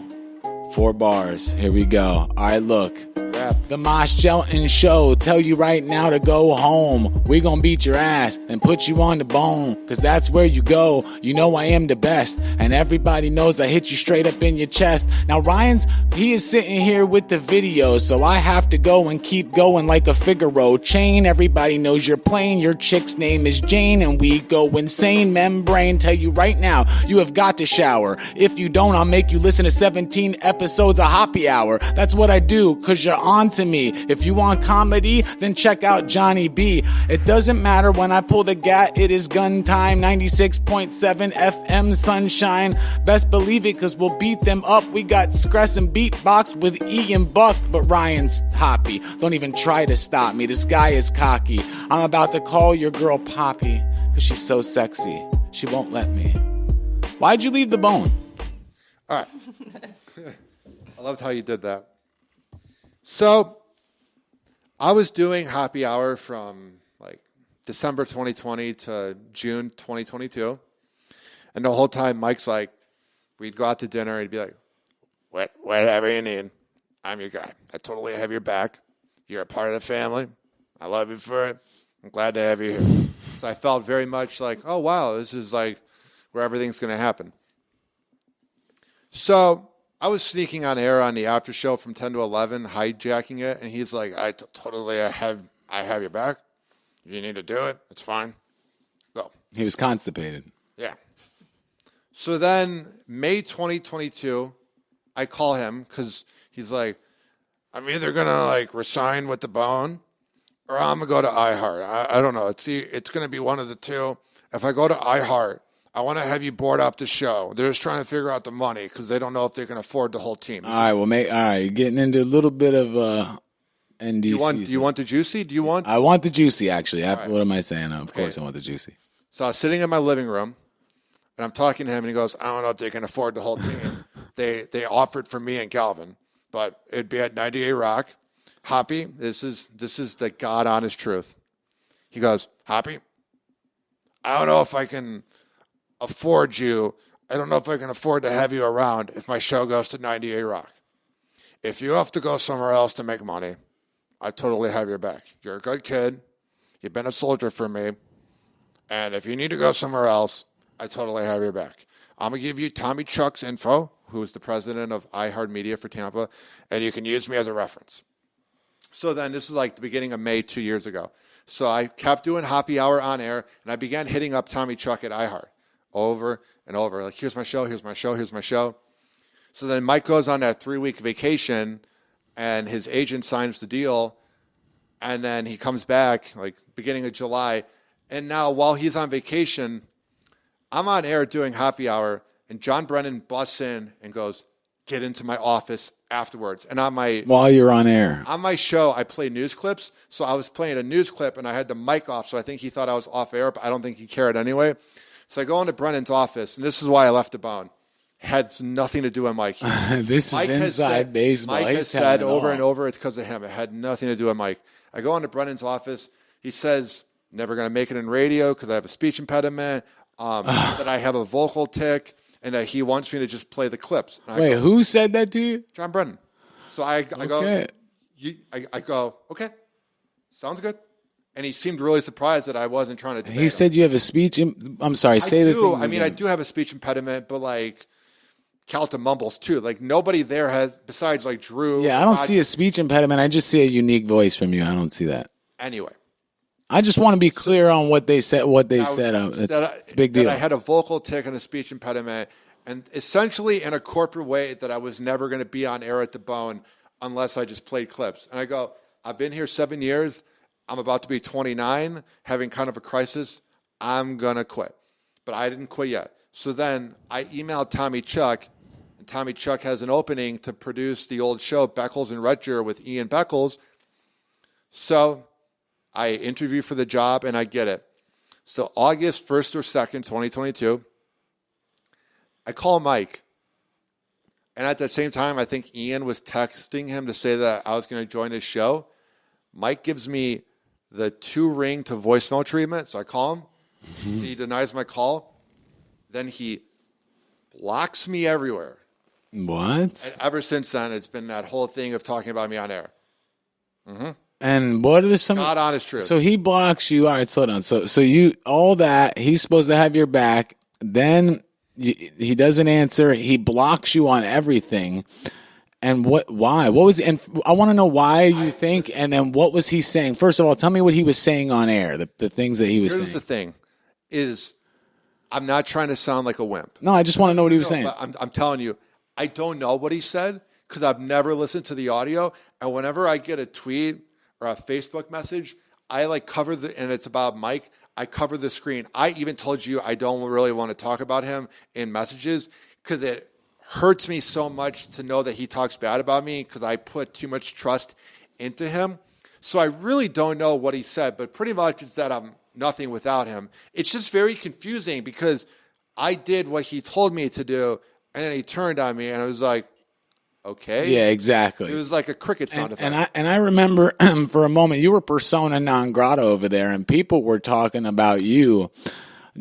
4 bars. Here we go. All right, look. Rap. The Mosh Jelton Show. Tell you right now to go home. We gonna beat your ass and put you on the bone, cause that's where you go. You know I am the best, and everybody knows I hit you straight up in your chest. Now he is sitting here with the video, so I have to go and keep going like a Figaro chain. Everybody knows you're playing. Your chick's name is Jane, and we go insane. Membrane, tell you right now, you have got to shower. If you don't, I'll make you listen to 17 episodes of Hoppe Hour. That's what I do, cause you're on to me. If you want comedy, then check out Johnny B. It doesn't matter when I pull the gat, it is gun time. 96.7 FM sunshine. Best believe it, cause we'll beat them up. We got Scress and Beatbox with Ian Buck, but Ryan's Hoppy. Don't even try to stop me. This guy is cocky. I'm about to call your girl Poppy, cause she's so sexy. She won't let me. Why'd you leave the bone? All right. I loved how you did that. So I was doing happy hour from like December 2020 to June 2022. And the whole time Mike's like, we'd go out to dinner and he'd be like, whatever you need, I'm your guy. I totally have your back. You're a part of the family. I love you for it. I'm glad to have you here. So I felt very much like, oh, wow, this is like where everything's going to happen. So I was sneaking on air on the after show from 10 to 11, hijacking it, and he's like, I have your back. You need to do it. It's fine. Go. He was constipated. Yeah. So then May 2022, I call him because he's like, I'm either going to like resign with the bone or I'm going to go to iHeart. I don't know. It's going to be one of the two. If I go to iHeart, I want to have you board up the show. They're just trying to figure out the money because they don't know if they can afford the whole team. All right, well, you're getting into a little bit of NDC. Do you want the juicy? I want the juicy, actually. Right. What am I saying? Of course I want the juicy. So I was sitting in my living room, and I'm talking to him, and he goes, I don't know if they can afford the whole team. They offered for me and Calvin, but it'd be at 98 Rock. Hoppy, this is the God-honest truth. He goes, Hoppy, I don't know if I can afford you. I don't know if I can afford to have you around if my show goes to 98 Rock. If you have to go somewhere else to make money, I totally have your back. You're a good kid. You've been a soldier for me. And if you need to go somewhere else, I totally have your back. I'm going to give you Tommy Chuck's info, who is the president of iHeartMedia for Tampa, and you can use me as a reference. So then this is like the beginning of May 2 years ago. So I kept doing happy hour on air, and I began hitting up Tommy Chuck at iHeart over and over. Like, here's my show, here's my show, here's my show. So then Mike goes on that 3-week vacation, and his agent signs the deal, and then he comes back, like, beginning of July. And now, while he's on vacation, I'm on air doing happy hour, and John Brennan busts in and goes, get into my office afterwards. And while you're on air. On my show, I play news clips. So I was playing a news clip, and I had the mic off, so I think he thought I was off air, but I don't think he cared anyway. So I go into Brennan's office, and this is why I left the bone. Had nothing to do with Mike. This Mike is inside baseball. Mike has said over and over it's because of him. It had nothing to do with Mike. I go into Brennan's office. He says, never going to make it in radio because I have a speech impediment, that I have a vocal tick, and that he wants me to just play the clips. Wait, who said that to you? John Brennan. So I go, okay, sounds good. And he seemed really surprised that I wasn't trying to debate He said you have a speech. I'm sorry, say the things again. I do have a speech impediment, but like Calta mumbles too. Like nobody there has, besides like Drew. Yeah, I don't see a speech impediment. I just see a unique voice from you. I don't see that. Anyway. I just want to be clear on what they said. It's a big deal. That I had a vocal tick and a speech impediment, and essentially in a corporate way that I was never going to be on air at the Bone unless I just played clips. And I go, I've been here 7 years. I'm about to be 29, having kind of a crisis. I'm going to quit. But I didn't quit yet. So then I emailed Tommy Chuck, and Tommy Chuck has an opening to produce the old show, Beckles and Retcher, with Ian Beckles. So I interview for the job, and I get it. So August 1st or 2nd, 2022, I call Mike. And at that same time, I think Ian was texting him to say that I was going to join his show. Mike gives me the 2-ring to voicemail treatment. So I call him. He denies my call. Then he blocks me everywhere. What? And ever since then, it's been that whole thing of talking about me on air. Mm-hmm. And what are some God honest truth? So he blocks you. All right, slow down. So you all that he's supposed to have your back. Then he doesn't answer. He blocks you on everything. And why? What was? And I want to know why you think. And then what was he saying? First of all, tell me what he was saying on air. The things that he was saying. Here's the thing: is I'm not trying to sound like a wimp. No, I just want to know what he was saying. But I'm telling you, I don't know what he said because I've never listened to the audio, And whenever I get a tweet or a Facebook message, I like cover and it's about Mike, I cover the screen. I even told you I don't really want to talk about him in messages because it hurts me so much to know that he talks bad about me because I put too much trust into him. So I really don't know what he said, but pretty much it's that I'm nothing without him. It's just very confusing because I did what he told me to do, and then he turned on me, and I was like, okay. Yeah, exactly. It was like a cricket sound effect. And I remember for a moment you were persona non grata over there, and people were talking about you,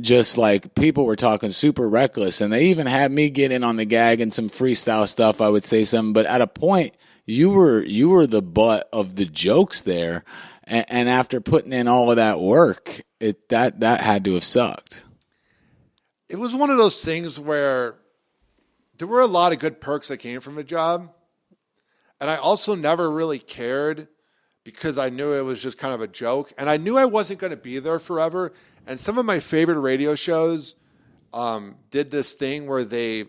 just like people were talking super reckless, and they even had me get in on the gag and some freestyle stuff. I would say something, but at a point you were the butt of the jokes there, and after putting in all of that work, that had to have sucked. It was one of those things where there were a lot of good perks that came from the job. And I also never really cared because I knew it was just kind of a joke. And I knew I wasn't going to be there forever. And some of my favorite radio shows did this thing where they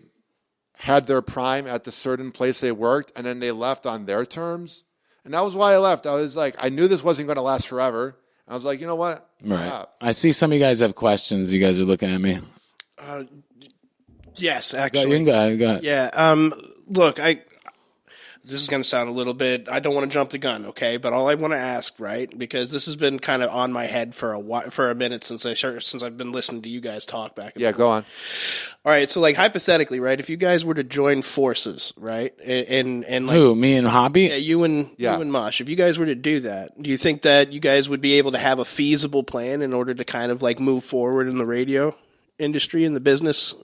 had their prime at the certain place they worked, and then they left on their terms. And that was why I left. I was like, I knew this wasn't going to last forever. I was like, you know what? Right. I see some of you guys have questions. You guys are looking at me. Yes, actually. Go ahead. Yeah. Look, this is going to sound a little bit, I don't want to jump the gun, okay? But all I want to ask, right, because this has been kind of on my head for a minute since I've been listening to you guys talk back and forth. Go on. All right, so like hypothetically, right, if you guys were to join forces, right, and like who, me and Hoppe? Yeah, you and Mosh. If you guys were to do that, do you think that you guys would be able to have a feasible plan in order to kind of like move forward in the radio industry and the business?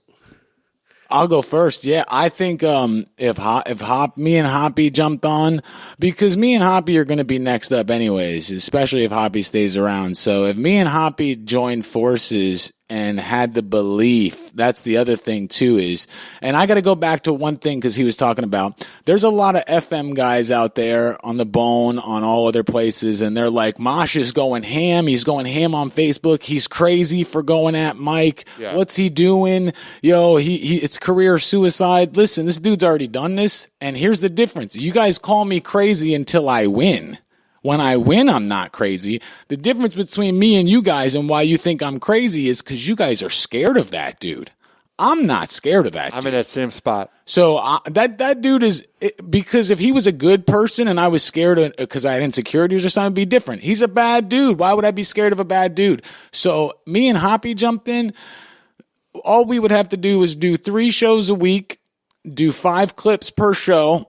I'll go first. Yeah, I think if me and Hoppe jumped on, because me and Hoppe are going to be next up anyways, especially if Hoppe stays around. So if me and Hoppe joined forces and had the belief, that's the other thing too is, and I got to go back to one thing because he was talking about, there's a lot of FM guys out there on the Bone, on all other places, and they're like, Mosh is going ham. He's going ham on Facebook. He's crazy for going at Mike. Yeah. What's he doing? Yo, it's career suicide. Listen, this dude's already done this, and here's the difference. You guys call me crazy until I win. When I win, I'm not crazy. The difference between me and you guys and why you think I'm crazy is because you guys are scared of that dude. I'm not scared of that dude. I'm in that same spot. So that dude is, because if he was a good person and I was scared because I had insecurities or something, it'd be different. He's a bad dude. Why would I be scared of a bad dude? So me and Hoppe jumped in. All we would have to do is do 3 shows a week, do 5 clips per show,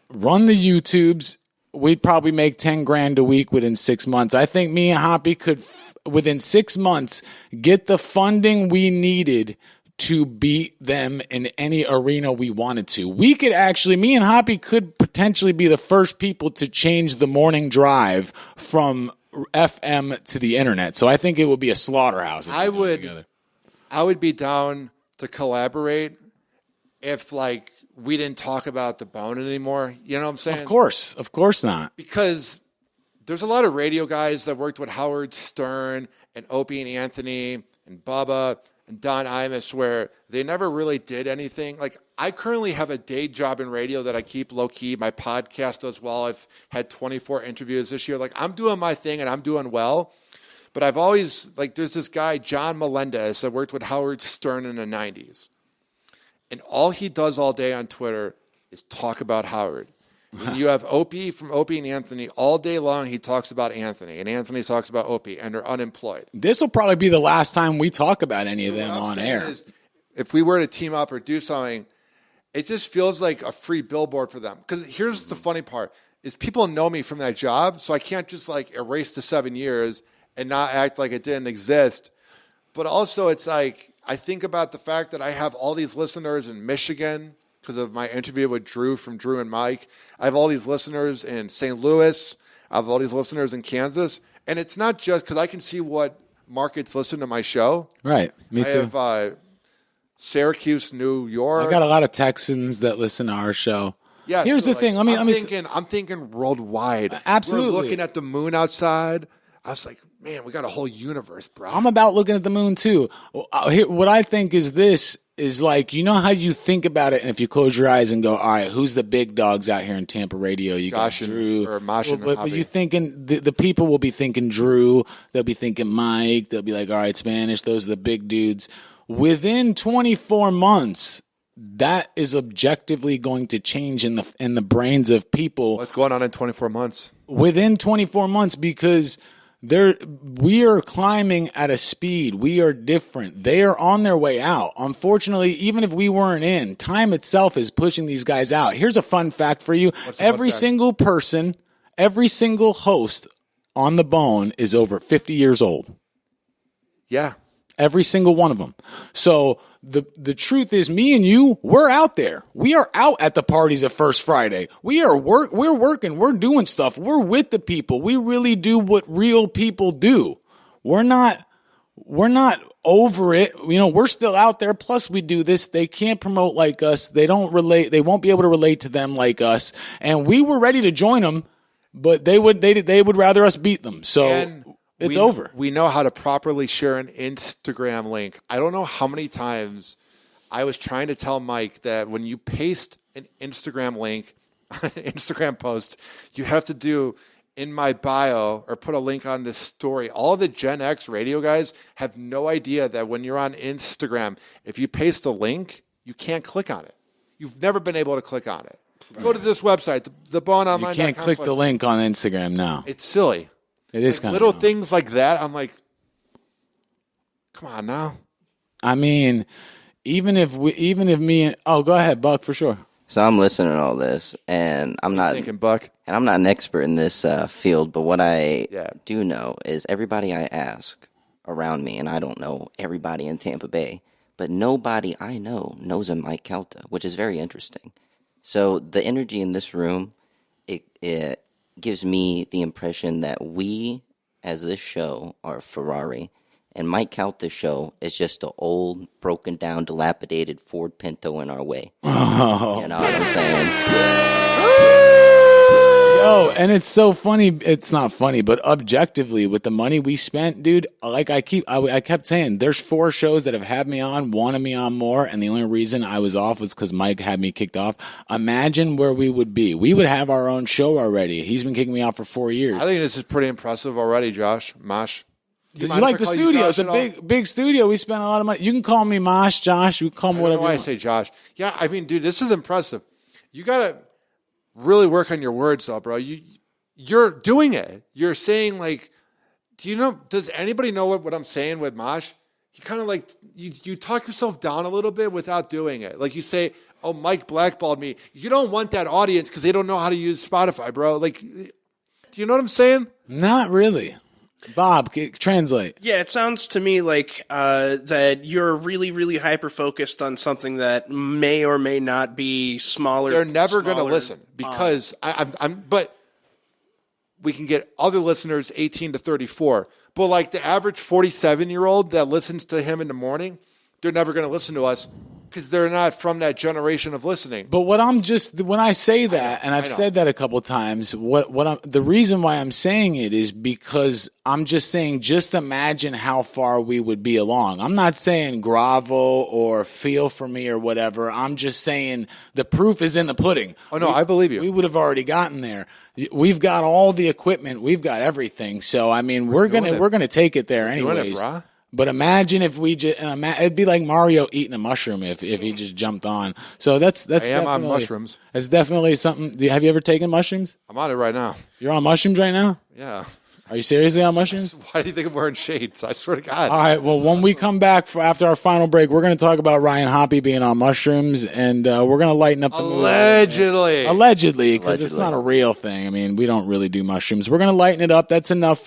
run the YouTubes. We'd probably make 10 grand a week within 6 months. I think me and Hoppe could, within 6 months, get the funding we needed to beat them in any arena we wanted to. We could actually, me and Hoppe could potentially be the first people to change the morning drive from FM to the internet. So I think it would be a slaughterhouse. I would be down to collaborate if like we didn't talk about the Bone anymore. You know what I'm saying? Of course not. Because there's a lot of radio guys that worked with Howard Stern and Opie and Anthony and Bubba and Don Imus where they never really did anything. Like I currently have a day job in radio that I keep low key. My podcast does well. I've had 24 interviews this year. Like I'm doing my thing and I'm doing well. But I've always, like there's this guy, John Melendez, that worked with Howard Stern in the 90s. And all he does all day on Twitter is talk about Howard. And you have Opie from Opie and Anthony all day long. He talks about Anthony, and Anthony talks about Opie, and they're unemployed. This will probably be the last time we talk about any of them on air. If we were to team up or do something, it just feels like a free billboard for them. Because here's the funny part, is people know me from that job, so I can't just like erase the 7 years and not act like it didn't exist. But also it's like, I think about the fact that I have all these listeners in Michigan because of my interview with Drew from Drew and Mike. I have all these listeners in St. Louis. I have all these listeners in Kansas. And it's not just because I can see what markets listen to my show. Right. Me too. I have Syracuse, New York. I got a lot of Texans that listen to our show. Yeah. Here's the thing. I'm thinking worldwide. Absolutely. We're looking at the moon outside. I was like, man, we got a whole universe, bro. I'm about looking at the moon too. What I think is this, is like, you know how you think about it, and if you close your eyes and go, all right, who's the big dogs out here in Tampa radio? You Josh got Drew. or Mosh and but you thinking, the people will be thinking Drew. They'll be thinking Mike. They'll be like, all right, Spanish. Those are the big dudes. Within 24 months, that is objectively going to change in the brains of people. What's going on in 24 months? Within 24 months, because we are climbing at a speed. We are different. They are on their way out. Unfortunately, even if we weren't in, time itself is pushing these guys out. Here's a fun fact for you. Every single person, every single host on the Bone is over 50 years old. Yeah. Every single one of them. So the truth is, me and you, we're out there. We are out at the parties of First Friday. We're working. We're doing stuff. We're with the people. We really do what real people do. We're not over it. You know, we're still out there. Plus, we do this. They can't promote like us. They don't relate. They won't be able to relate to them like us. And we were ready to join them, but they would rather us beat them. So. It's over. We know how to properly share an Instagram link. I don't know how many times I was trying to tell Mike that when you paste an Instagram link on an Instagram post, you have to do in my bio or put a link on this story. All of the Gen X radio guys have no idea that when you're on Instagram, if you paste a link, you can't click on it. You've never been able to click on it. Right. Go to this website, theboneonline.com. You can't click the link on Instagram now. It's silly. It is kind of little things like that. I'm like, come on now. I mean, even if me and go ahead, Buck, for sure. So I'm listening to all this, and I'm not thinking, Buck, and I'm not an expert in this field. But what I do know is everybody I ask around me, and I don't know everybody in Tampa Bay, but nobody I know knows a Mike Calta, which is very interesting. So the energy in this room, it gives me the impression that we, as this show, are Ferrari, and Mike Calta's show is just an old, broken down, dilapidated Ford Pinto in our way. Oh. You know what I'm saying? Yo, and it's so funny. It's not funny, but objectively, with the money we spent, dude, like I kept saying, there's 4 shows that have had me on, wanted me on more, and the only reason I was off was because Mike had me kicked off. Imagine where we would be. We would have our own show already. He's been kicking me off for 4 years. I think this is pretty impressive already, Josh. Mosh. You like the studio. It's a big studio. We spent a lot of money. You can call me Mosh, Josh. You can call me whatever you want. I say Josh. Yeah, I mean, dude, this is impressive. You got to really work on your words, though, bro. You're doing it. You're saying, like, does anybody know what I'm saying with Mosh? You kind of like, you talk yourself down a little bit without doing it. Like you say, oh, Mike blackballed me. You don't want that audience because they don't know how to use Spotify, bro. Like, do you know what I'm saying? Not really. Bob, translate. Yeah, it sounds to me like that you're really, really hyper-focused on something that may or may not be smaller. They're never going to listen because but we can get other listeners 18 to 34. But like the average 47-year-old that listens to him in the morning, they're never going to listen to us because they're not from that generation of listening. But when I say that, and I've said that a couple of times, the reason why I'm saying it is because I'm just saying, just imagine how far we would be along. I'm not saying grovel or feel for me or whatever. I'm just saying the proof is in the pudding. Oh no, I believe you. We would have already gotten there. We've got all the equipment. We've got everything. So I mean, we're gonna take it there anyways. But imagine if we just, it'd be like Mario eating a mushroom if he just jumped on. So that's I am on mushrooms. It's definitely something. Have you ever taken mushrooms? I'm on it right now. You're on mushrooms right now? Yeah. Are you seriously on mushrooms? Why do you think I'm wearing shades? I swear to God. All right. Well, when we come back after our final break, we're going to talk about Ryan Hoppe being on mushrooms, and we're going to lighten up the mood. Allegedly, because it's not a real thing. I mean, we don't really do mushrooms. We're going to lighten it up. That's enough.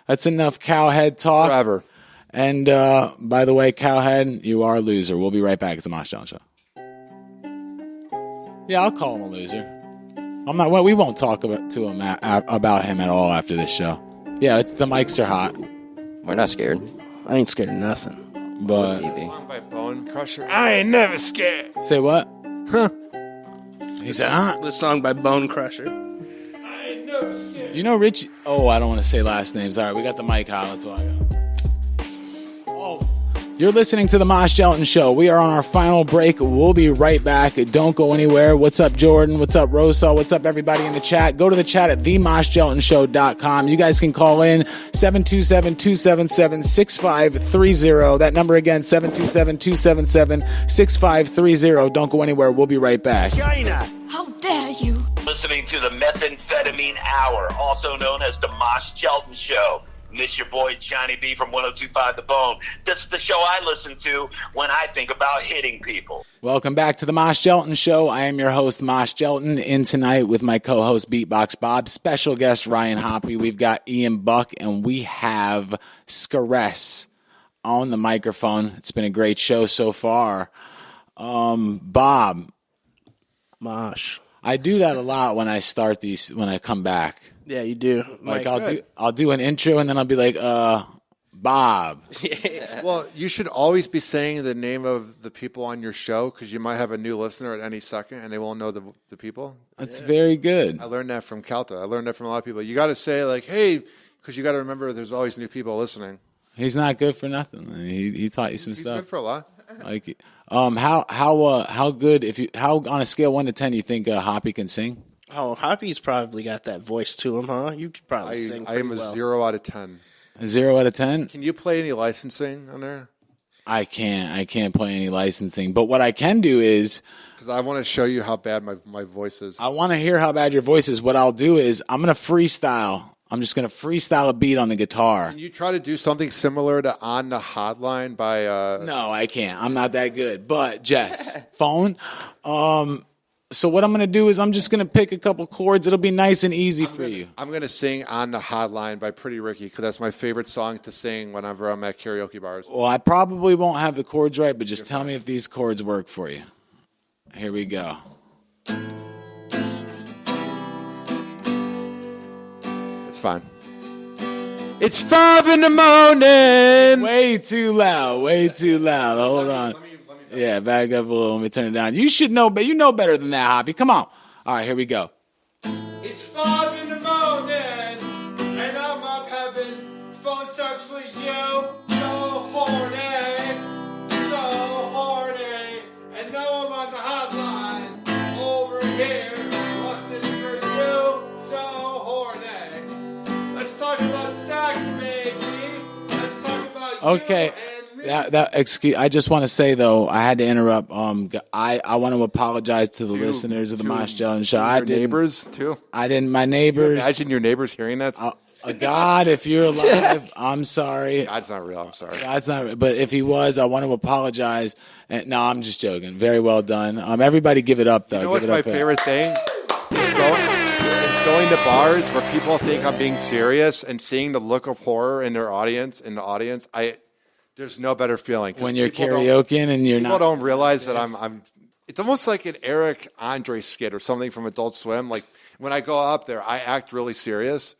That's enough cowhead talk. Forever. And by the way, cowhead, you are a loser. We'll be right back. It's a Mosh Jelton Show. Yeah, I'll call him a loser. I'm not. Well, we won't talk about him at all after this show. Yeah, the mics are hot. We're not scared. I ain't scared of nothing. But song by Bone Crusher. I ain't never scared. Say what? Huh? He said, huh? The song by Bone Crusher. I ain't never scared. You know, Rich. Oh, I don't want to say last names. All right, we got the mic hot. That's all I got. Oh, You're listening to the Mosh Jelton Show. We are on our final break. We'll be right back. Don't go anywhere. What's up, Jordan? What's up, Rosa? What's up, everybody in the chat? Go to the chat at themoshjeltonshow.com. You guys can call in 727-277-6530. That number again, 727-277-6530. Don't go anywhere. We'll be right back. China. How dare you? Listening to the Methamphetamine Hour, also known as the Mosh Jelton Show. This your boy Johnny B from 102.5 The Bone. This is the show I listen to when I think about hitting people. Welcome back to the Mosh Jelton Show. I am your host, Mosh Jelton, in tonight with my co-host, Beatbox Bob, special guest, Ryan Hoppe. We've got Ian Buck, and we have Scaress on the microphone. It's been a great show so far. Bob. Mosh. I do that a lot when I start these, when I come back. Yeah, you do. Like I'll do an intro and then I'll be like, Bob. Well, you should always be saying the name of the people on your show because you might have a new listener at any second and they won't know the people. That's very good. I learned that from Calta. I learned that from a lot of people. You got to say like, hey, because you got to remember there's always new people listening. He's not good for nothing. He taught you some stuff. He's good for a lot. Like, how good how on a scale 1 to 10 you think Hoppe can sing? Oh, Hoppe's probably got that voice to him, huh? You could probably sing I am a well. 0 out of 10. A 0 out of 10? Can you play any licensing on there? I can't play any licensing. But what I can do is, because I want to show you how bad my voice is. I want to hear how bad your voice is. What I'll do is I'm going to freestyle. I'm just going to freestyle a beat on the guitar. Can you try to do something similar to On the Hotline by... No, I can't. I'm not that good. But, Jess, phone. So what I'm going to do is I'm just going to pick a couple chords. It'll be nice and easy for you. I'm going to sing On the Hotline by Pretty Ricky because that's my favorite song to sing whenever I'm at karaoke bars. Well, I probably won't have the chords right, but just tell me if these chords work for you. Here we go. It's fine. It's 5 in the morning. Way too loud. Way too loud. Hold on. Yeah, back up a little. Let me turn it down. You should know, but you know better than that, Hoppe. Come on. All right, here we go. It's 5 in the morning, and I'm up having phone sex for you. So horny, and now I'm on the hotline over here, lusting for you. So horny. Let's talk about sex, baby. Let's talk about you. Okay. Excuse. I just want to say though, I had to interrupt. I want to apologize to the listeners of the Mosh Jelton Show. Your neighbors too. I didn't. My neighbors. Imagine your neighbors hearing that. God, if you're alive, I'm sorry. God's not real. I'm sorry. God's not. But if he was, I want to apologize. No, I'm just joking. Very well done. Everybody, give it up though. You know what's my favorite thing? Is going to bars where people think I'm being serious and seeing the look of horror in the audience. There's no better feeling when you're karaokeing and you're people not. People don't realize that I'm. It's almost like an Eric Andre skit or something from Adult Swim. Like when I go up there, I act really serious,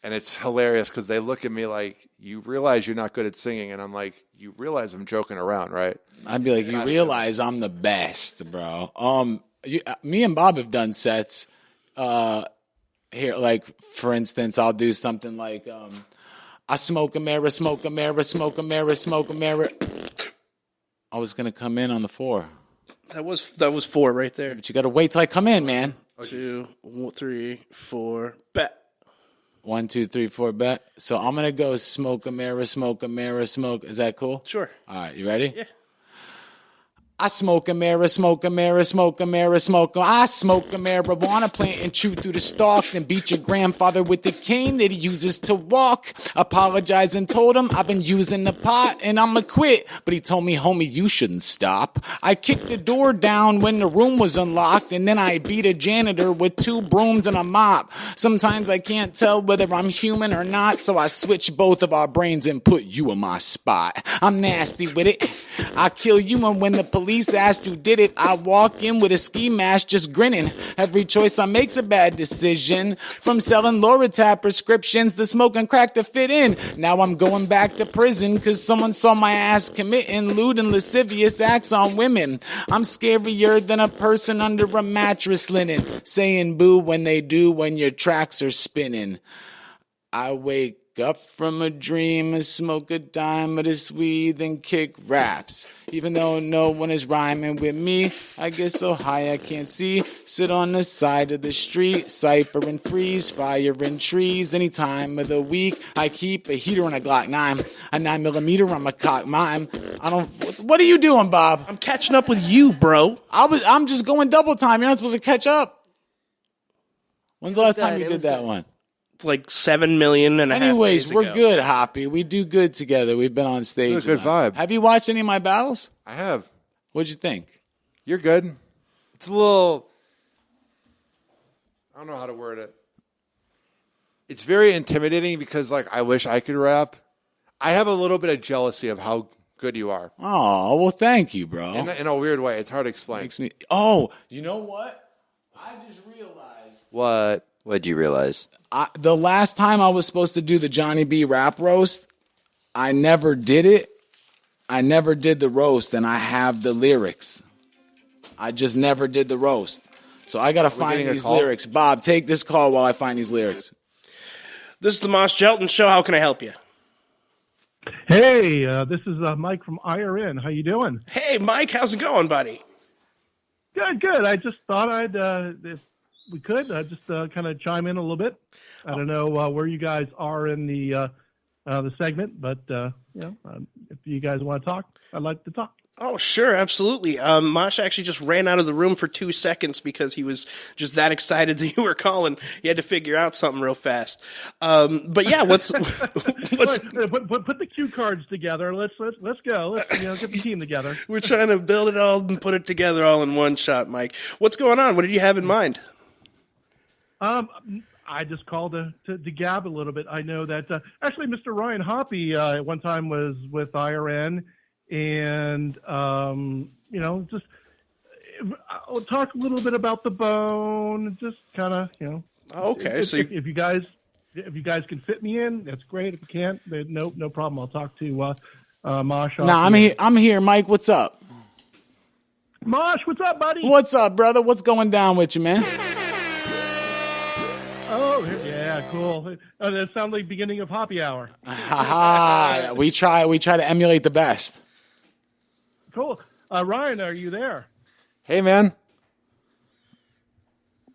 and it's hilarious because they look at me like, "You realize you're not good at singing," and I'm like, "You realize I'm joking around, right?" I'd be like, "You realize I'm the best, bro." Me and Bob have done sets here. Like for instance, I'll do something like. I smoke a mirror, smoke a mirror, smoke a mirror, smoke a mirror. I was gonna come in on the 4. That was 4 right there. But you gotta wait till I come in, man. 2, 3, 4, bet. 1, 2, 3, 4, bet. So I'm gonna go smoke a mirror, smoke a mirror, smoke. Is that cool? Sure. All right, you ready? Yeah. I smoke a mirror, smoke a mirror, smoke a mirror, smoke a... I smoke a marijuana plant and chew through the stalk, then beat your grandfather with the cane that he uses to walk. Apologized and told him I've been using the pot and I'ma quit. But he told me, homie, you shouldn't stop. I kicked the door down when the room was unlocked, and then I beat a janitor with 2 brooms and a mop. Sometimes I can't tell whether I'm human or not, so I switch both of our brains and put you in my spot. I'm nasty with it. I kill you, and when the police asked who did it, I walk in with a ski mask just grinning. Every choice I make's a bad decision. From selling Loratab prescriptions to smoking crack to fit in. Now I'm going back to prison because someone saw my ass committing lewd and lascivious acts on women. I'm scarier than a person under a mattress linen, saying boo when they do when your tracks are spinning. I wake up from a dream and smoke a dime of this weed, then kick raps. Even though no one is rhyming with me, I get so high I can't see. Sit on the side of the street, cipher and freeze, fire in trees. Any time of the week, I keep a heater on a Glock 9, a 9mm on my cock mime. What are you doing, Bob? I'm catching up with you, bro. I'm just going double time. You're not supposed to catch up. When's the last time you did that one? Like 7 million and a half. Anyways, we're good, Hoppe. We do good together. We've been on stage. It's a good vibe. Have you watched any of my battles? I have. What'd you think? You're good. It's a little, I don't know how to word it. It's very intimidating because, like, I wish I could rap. I have a little bit of jealousy of how good you are. Oh, well, thank you, bro. In a weird way. It's hard to explain. You know what? I just realized. What? What'd you realize? The last time I was supposed to do the Johnny B rap roast, I never did it. I never did the roast, and I have the lyrics. I just never did the roast. So I got to find these lyrics. Bob, take this call while I find these lyrics. This is the Mosh Jelton Show. How can I help you? Hey, this is Mike from IRN. How you doing? Hey, Mike. How's it going, buddy? Good. I just thought I'd, if we could, just kind of chime in a little bit. I don't know where you guys are in the segment, but if you guys want to talk, I'd like to talk. Oh, sure, absolutely. Mosh actually just ran out of the room for 2 seconds because he was just that excited that you were calling. He had to figure out something real fast. But yeah, what's put the cue cards together? Let's go. Let's get the team together. We're trying to build it all and put it together all in one shot, Mike. What's going on? What did you have in mind? I just called to gab a little bit. I know that actually Mr. Ryan Hoppe at one time was with IRN. And, just I'll talk a little bit about the bone, just kind of, Okay. If you guys can fit me in, that's great. If you can't, no problem. I'll talk to Mosh. I'm here. Mike, what's up? Mosh, what's up, buddy? What's up, brother? What's going down with you, man? Oh, yeah, cool. That sounds like beginning of Hoppe Hour. We try to emulate the best. Cool. Ryan, are you there? Hey, man.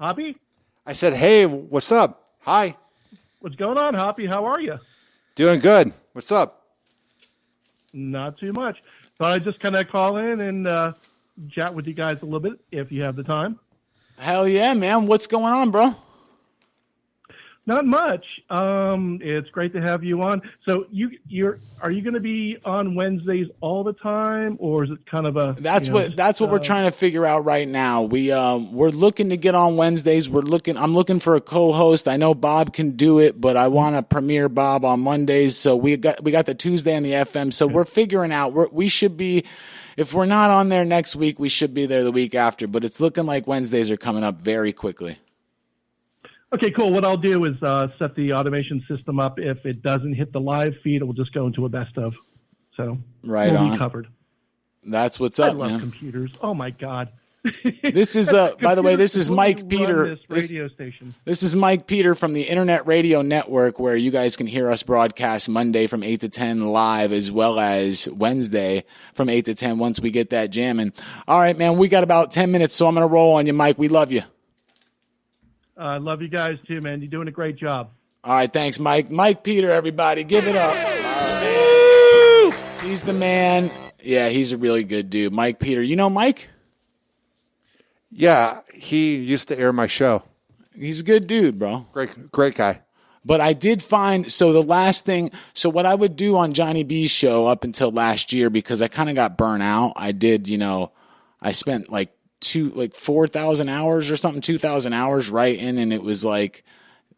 Hoppe? I said, hey, what's up? Hi. What's going on, Hoppe? How are you? Doing good. What's up? Not too much. Thought I'd just kind of call in and chat with you guys a little bit if you have the time. Hell yeah, man. What's going on, bro? Not much. It's great to have you on. So are you going to be on Wednesdays all the time, or is it kind of a? That's what we're trying to figure out right now. We're looking to get on Wednesdays. I'm looking for a co-host. I know Bob can do it, but I want to premiere Bob on Mondays. So we got the Tuesday on the FM. So we're figuring out. We should be. If we're not on there next week, we should be there the week after. But it's looking like Wednesdays are coming up very quickly. Okay, cool. What I'll do is set the automation system up. If it doesn't hit the live feed, it will just go into a best of. So right we'll on. be covered. That's what's up, man. I love computers. Oh my god. This is by the way, this is Mike Peter. This radio station. This is Mike Peter from the Internet Radio Network, where you guys can hear us broadcast Monday from 8 to 10 live, as well as Wednesday from 8 to 10 once we get that jamming. All right, man, we got about 10 minutes, so I'm going to roll on you, Mike. We love you. I love you guys too, man. You're doing a great job. All right, thanks, Mike. Mike Peter, everybody. Give it up. He's the man. Yeah, he's a really good dude. Mike Peter. You know Mike? Yeah, he used to air my show. He's a good dude, bro. Great guy. But I did find, so what I would do on Johnny B's show up until last year, because I kind of got burnt out, I did, I spent like 4,000 hours or something, 2,000 hours writing, and it was like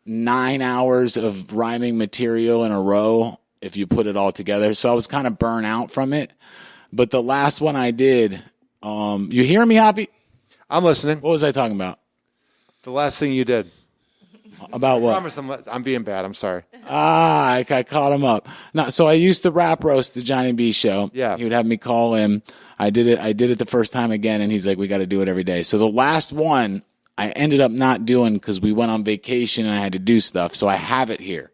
9 hours of rhyming material in a row if you put it all together. So I was kind of burnt out from it. But the last one I did, you hear me, Hoppe? I'm listening. What was I talking about? The last thing you did. About what? I promise I'm being bad. I'm sorry. I caught him up. No, so I used to rap roast the Johnny B show. Yeah. He would have me call him. I did it the first time again, and he's like, we got to do it every day. So the last one I ended up not doing because we went on vacation and I had to do stuff. So I have it here.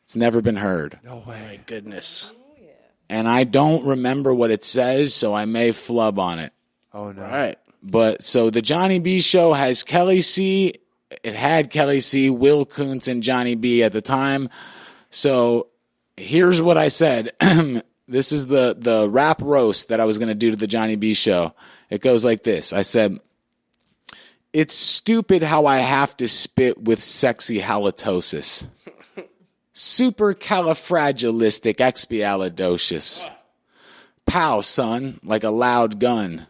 It's never been heard. No way. My goodness. And I don't remember what it says, so I may flub on it. Oh, no. All right. But so the Johnny B show has Kelly C. It had Kelly C., Will Kuntz, and Johnny B at the time. So here's what I said. This is the rap roast that I was going to do to the Johnny B show. It goes like this. I said, it's stupid how I have to spit with sexy halitosis. Supercalifragilisticexpialidocious. Pow, son, like a loud gun.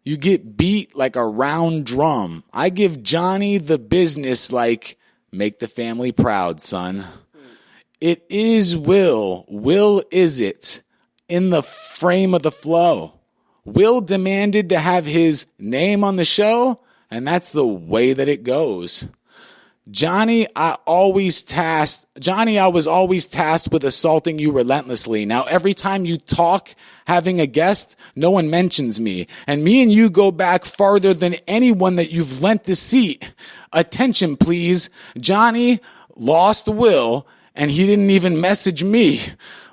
You get beat like a round drum. I give Johnny the business like, make the family proud, son. It is Will. Will is it. In the frame of the flow. Will demanded to have his name on the show, and that's the way that it goes. Johnny, I was always tasked with assaulting you relentlessly. Now, every time you talk, having a guest, no one mentions me. And me and you go back farther than anyone that you've lent the seat. Attention, please. Johnny lost Will, and he didn't even message me.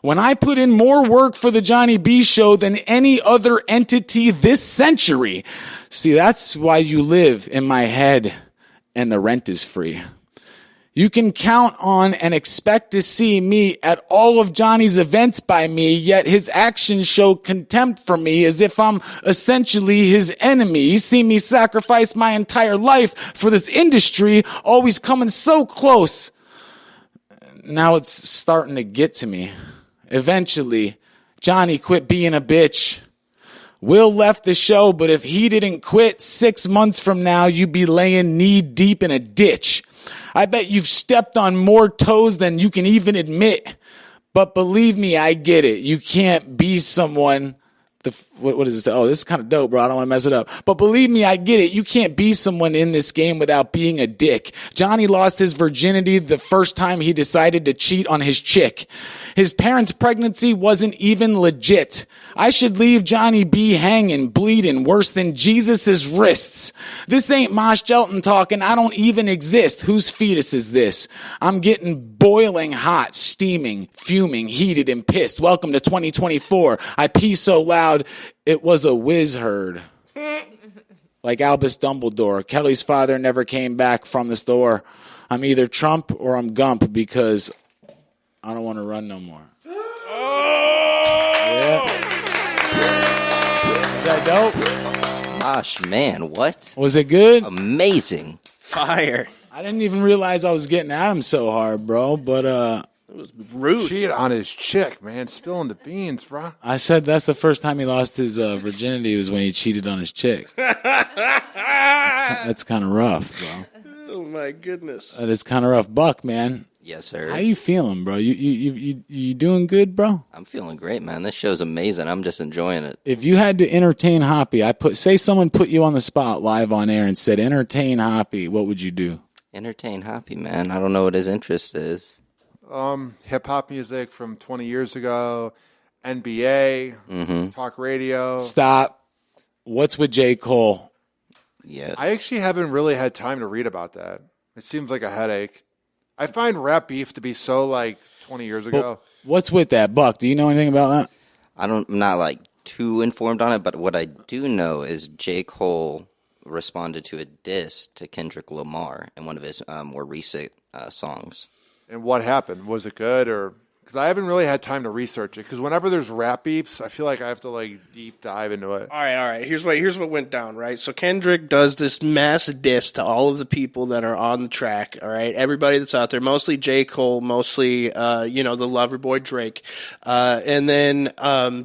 When I put in more work for the Johnny B show than any other entity this century. See, that's why you live in my head and the rent is free. You can count on and expect to see me at all of Johnny's events by me, yet his actions show contempt for me as if I'm essentially his enemy. You see me sacrifice my entire life for this industry, always coming so close. Now it's starting to get to me. Eventually, Johnny quit being a bitch. Will left the show, but if he didn't quit 6 months from now, you'd be laying knee deep in a ditch. I bet you've stepped on more toes than you can even admit. But believe me, I get it. You can't be someone. What is this? Oh, this is kind of dope, bro. I don't want to mess it up. But believe me, I get it. You can't be someone in this game without being a dick. Johnny lost his virginity the first time he decided to cheat on his chick. His parents' pregnancy wasn't even legit. I should leave Johnny B hanging, bleeding, worse than Jesus' wrists. This ain't Mosh Jelton talking. I don't even exist. Whose fetus is this? I'm getting boiling hot, steaming, fuming, heated, and pissed. Welcome to 2024. I pee so loud, it was a whiz herd. Like Albus Dumbledore. Kelly's father never came back from the store. I'm either Trump or I'm Gump because I don't want to run no more. Yeah. Is that dope? Gosh, man, what? Was it good? Amazing. Fire. I didn't even realize I was getting at him so hard, bro. But it was rude. Cheated on his chick, man. Spilling the beans, bro. I said that's the first time he lost his virginity was when he cheated on his chick. That's kind of rough, bro. Oh my goodness. That is kind of rough. Buck, man. Yes, sir. How you feeling, bro? You doing good, bro? I'm feeling great, man. This show's amazing. I'm just enjoying it. If you had to entertain Hoppe, say someone put you on the spot live on air and said entertain Hoppe, what would you do? Entertain Hoppe, man. I don't know what his interest is. Hip hop music from 20 years ago, NBA, talk radio. Stop. What's with J. Cole? Yeah. I actually haven't really had time to read about that. It seems like a headache. I find rap beef to be so 20 years ago. Well, what's with that, Buck? Do you know anything about that? I'm not too informed on it, but what I do know is J. Cole responded to a diss to Kendrick Lamar in one of his more recent songs. And what happened? Was it good or? Because I haven't really had time to research it. Because whenever there's rap beefs, I feel like I have to deep dive into it. All right. Here's what went down. Right. So Kendrick does this mass diss to all of the people that are on the track. All right. Everybody that's out there, mostly J. Cole, mostly the lover boy Drake, and then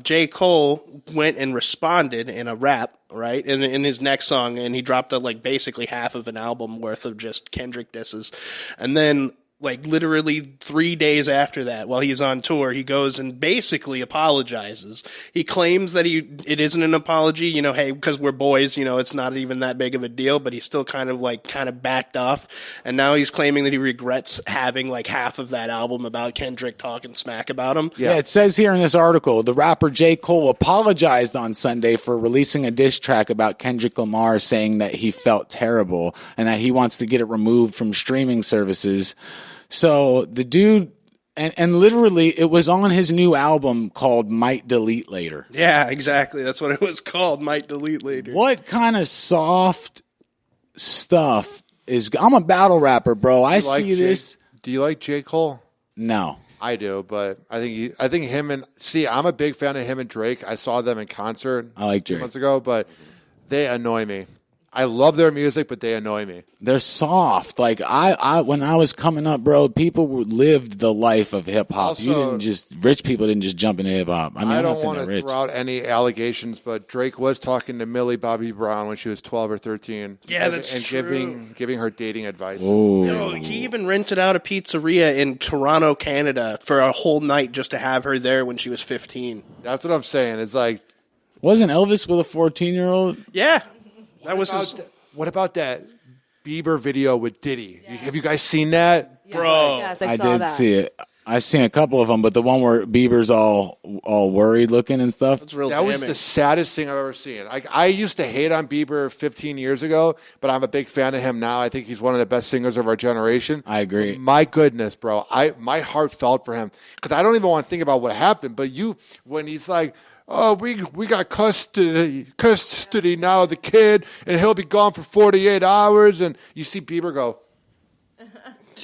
J. Cole went and responded in a rap. Right, in his next song, and he dropped basically half of an album worth of just Kendrick disses, and then literally 3 days after that, while he's on tour, he goes and basically apologizes. He claims that it isn't an apology, hey, because we're boys, it's not even that big of a deal, but he's still kind of backed off, and now he's claiming that he regrets having half of that album about Kendrick talking smack about him. Yeah, it says here in this article, the rapper J. Cole apologized on Sunday for releasing a diss track about Kendrick Lamar, saying that he felt terrible and that he wants to get it removed from streaming services. So the dude And literally, it was on his new album called Might Delete Later. Yeah, exactly. That's what it was called, Might Delete Later. What kind of soft stuff is... I'm a battle rapper, bro. I see this... Do you like J. Cole? No. I do, but I think him and... See, I'm a big fan of him and Drake. I saw them in concert I like Drake. 2 months ago, but they annoy me. I love their music, but they annoy me. They're soft. Like I when I was coming up, bro, people lived the life of hip hop. Rich people didn't just jump into hip hop. I mean, I don't want to throw out any allegations, but Drake was talking to Millie Bobby Brown when she was 12 or 13. Yeah, that's true. And giving her dating advice. He even rented out a pizzeria in Toronto, Canada, for a whole night just to have her there when she was 15. That's what I'm saying. It's like, wasn't Elvis with a 14-year-old? Yeah. What about that Bieber video with Diddy? Yeah. Have you guys seen that? Yes, bro? Yes, I saw did see it. I've seen a couple of them, but the one where Bieber's all worried looking and stuff. That was the saddest thing I've ever seen. I used to hate on Bieber 15 years ago, but I'm a big fan of him now. I think he's one of the best singers of our generation. I agree. But my goodness, bro. My heart felt for him because I don't even want to think about what happened. But when he's like, oh, we got custody now of the kid, and he'll be gone for 48 hours. And you see Bieber go,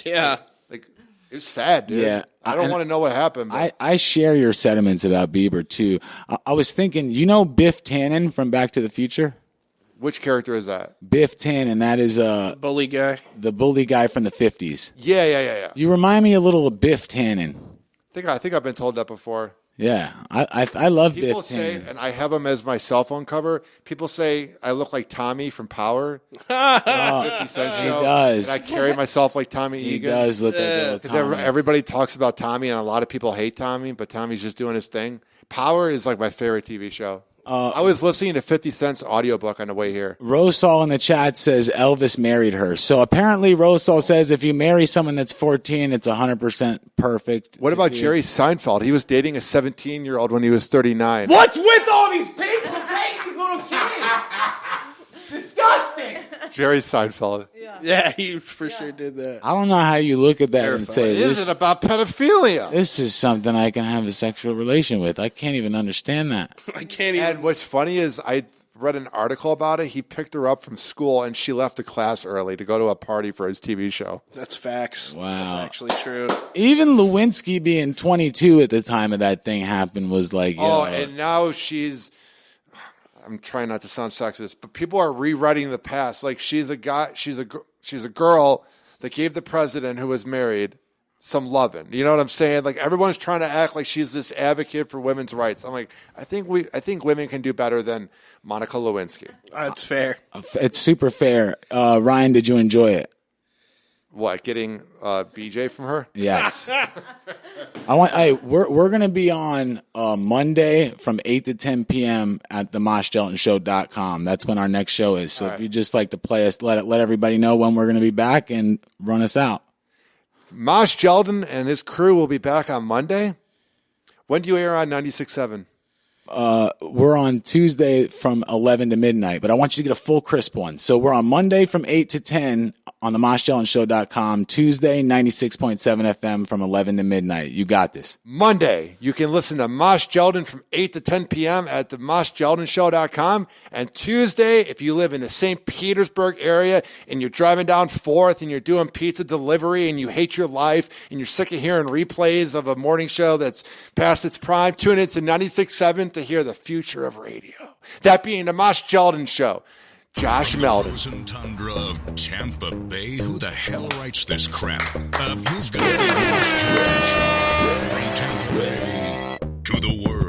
yeah. Like, it was sad, dude. Yeah. I don't want to know what happened. But. I share your sentiments about Bieber, too. I was thinking, Biff Tannen from Back to the Future? Which character is that? Biff Tannen, that is bully guy. The bully guy from the 50s. Yeah. You remind me a little of Biff Tannen. I think I've been told that before. Yeah, I love Biff Tannen. People say, and I have him as my cell phone cover, people say I look like Tommy from Power. 50 Cent show. He does. And I carry myself like Tommy Egan. He does look like a Tommy. Everybody talks about Tommy, and a lot of people hate Tommy, but Tommy's just doing his thing. Power is like my favorite TV show. I was listening to 50 Cent's audiobook on the way here. Rosal in the chat says Elvis married her. So apparently Rosal says if you marry someone that's 14, it's 100% perfect. What about Jerry Seinfeld? He was dating a 17-year-old when he was 39. What's with all these people dating these little kids? Disgusting. Jerry Seinfeld. Yeah, he for sure did that. I don't know how you look at that and say, this is about pedophilia. This is something I can have a sexual relation with. I can't even understand that. I can't even. And what's funny is I read an article about it. He picked her up from school, and she left the class early to go to a party for his TV show. That's facts. Wow. That's actually true. Even Lewinsky being 22 at the time of that thing happened was like, and now she's... I'm trying not to sound sexist, but people are rewriting the past. Like she's a girl that gave the president who was married some loving. You know what I'm saying? Like everyone's trying to act like she's this advocate for women's rights. I'm like, I think women can do better than Monica Lewinsky. That's fair. It's super fair. Ryan, did you enjoy it? What, getting BJ from her? Yes. We're gonna be on Monday from 8 to 10 p.m. at the MoshJeltonShow.com. That's when our next show is. So if you just like to play us, let everybody know when we're gonna be back and run us out. Mosh Jelton and his crew will be back on Monday. When do you air on 96.7? We're on Tuesday from 11 to midnight, but I want you to get a full crisp one. So we're on Monday from 8 to 10 on the MoshJeltonShow.com. Tuesday, 96.7 FM from 11 to midnight. You got this. Monday, you can listen to Mosh Jelton from 8 to 10 p.m. at the MoshJeltonShow.com. And Tuesday, if you live in the St. Petersburg area and you're driving down 4th and you're doing pizza delivery and you hate your life and you're sick of hearing replays of a morning show that's past its prime, tune in to 96.7 to hear the future of radio. That being the Mosh Jelton Show. Josh Meldon. Frozen tundra of Tampa Bay. Who the hell writes this crap? You've got the Mosh Jelton Show. From Tampa Bay to the world.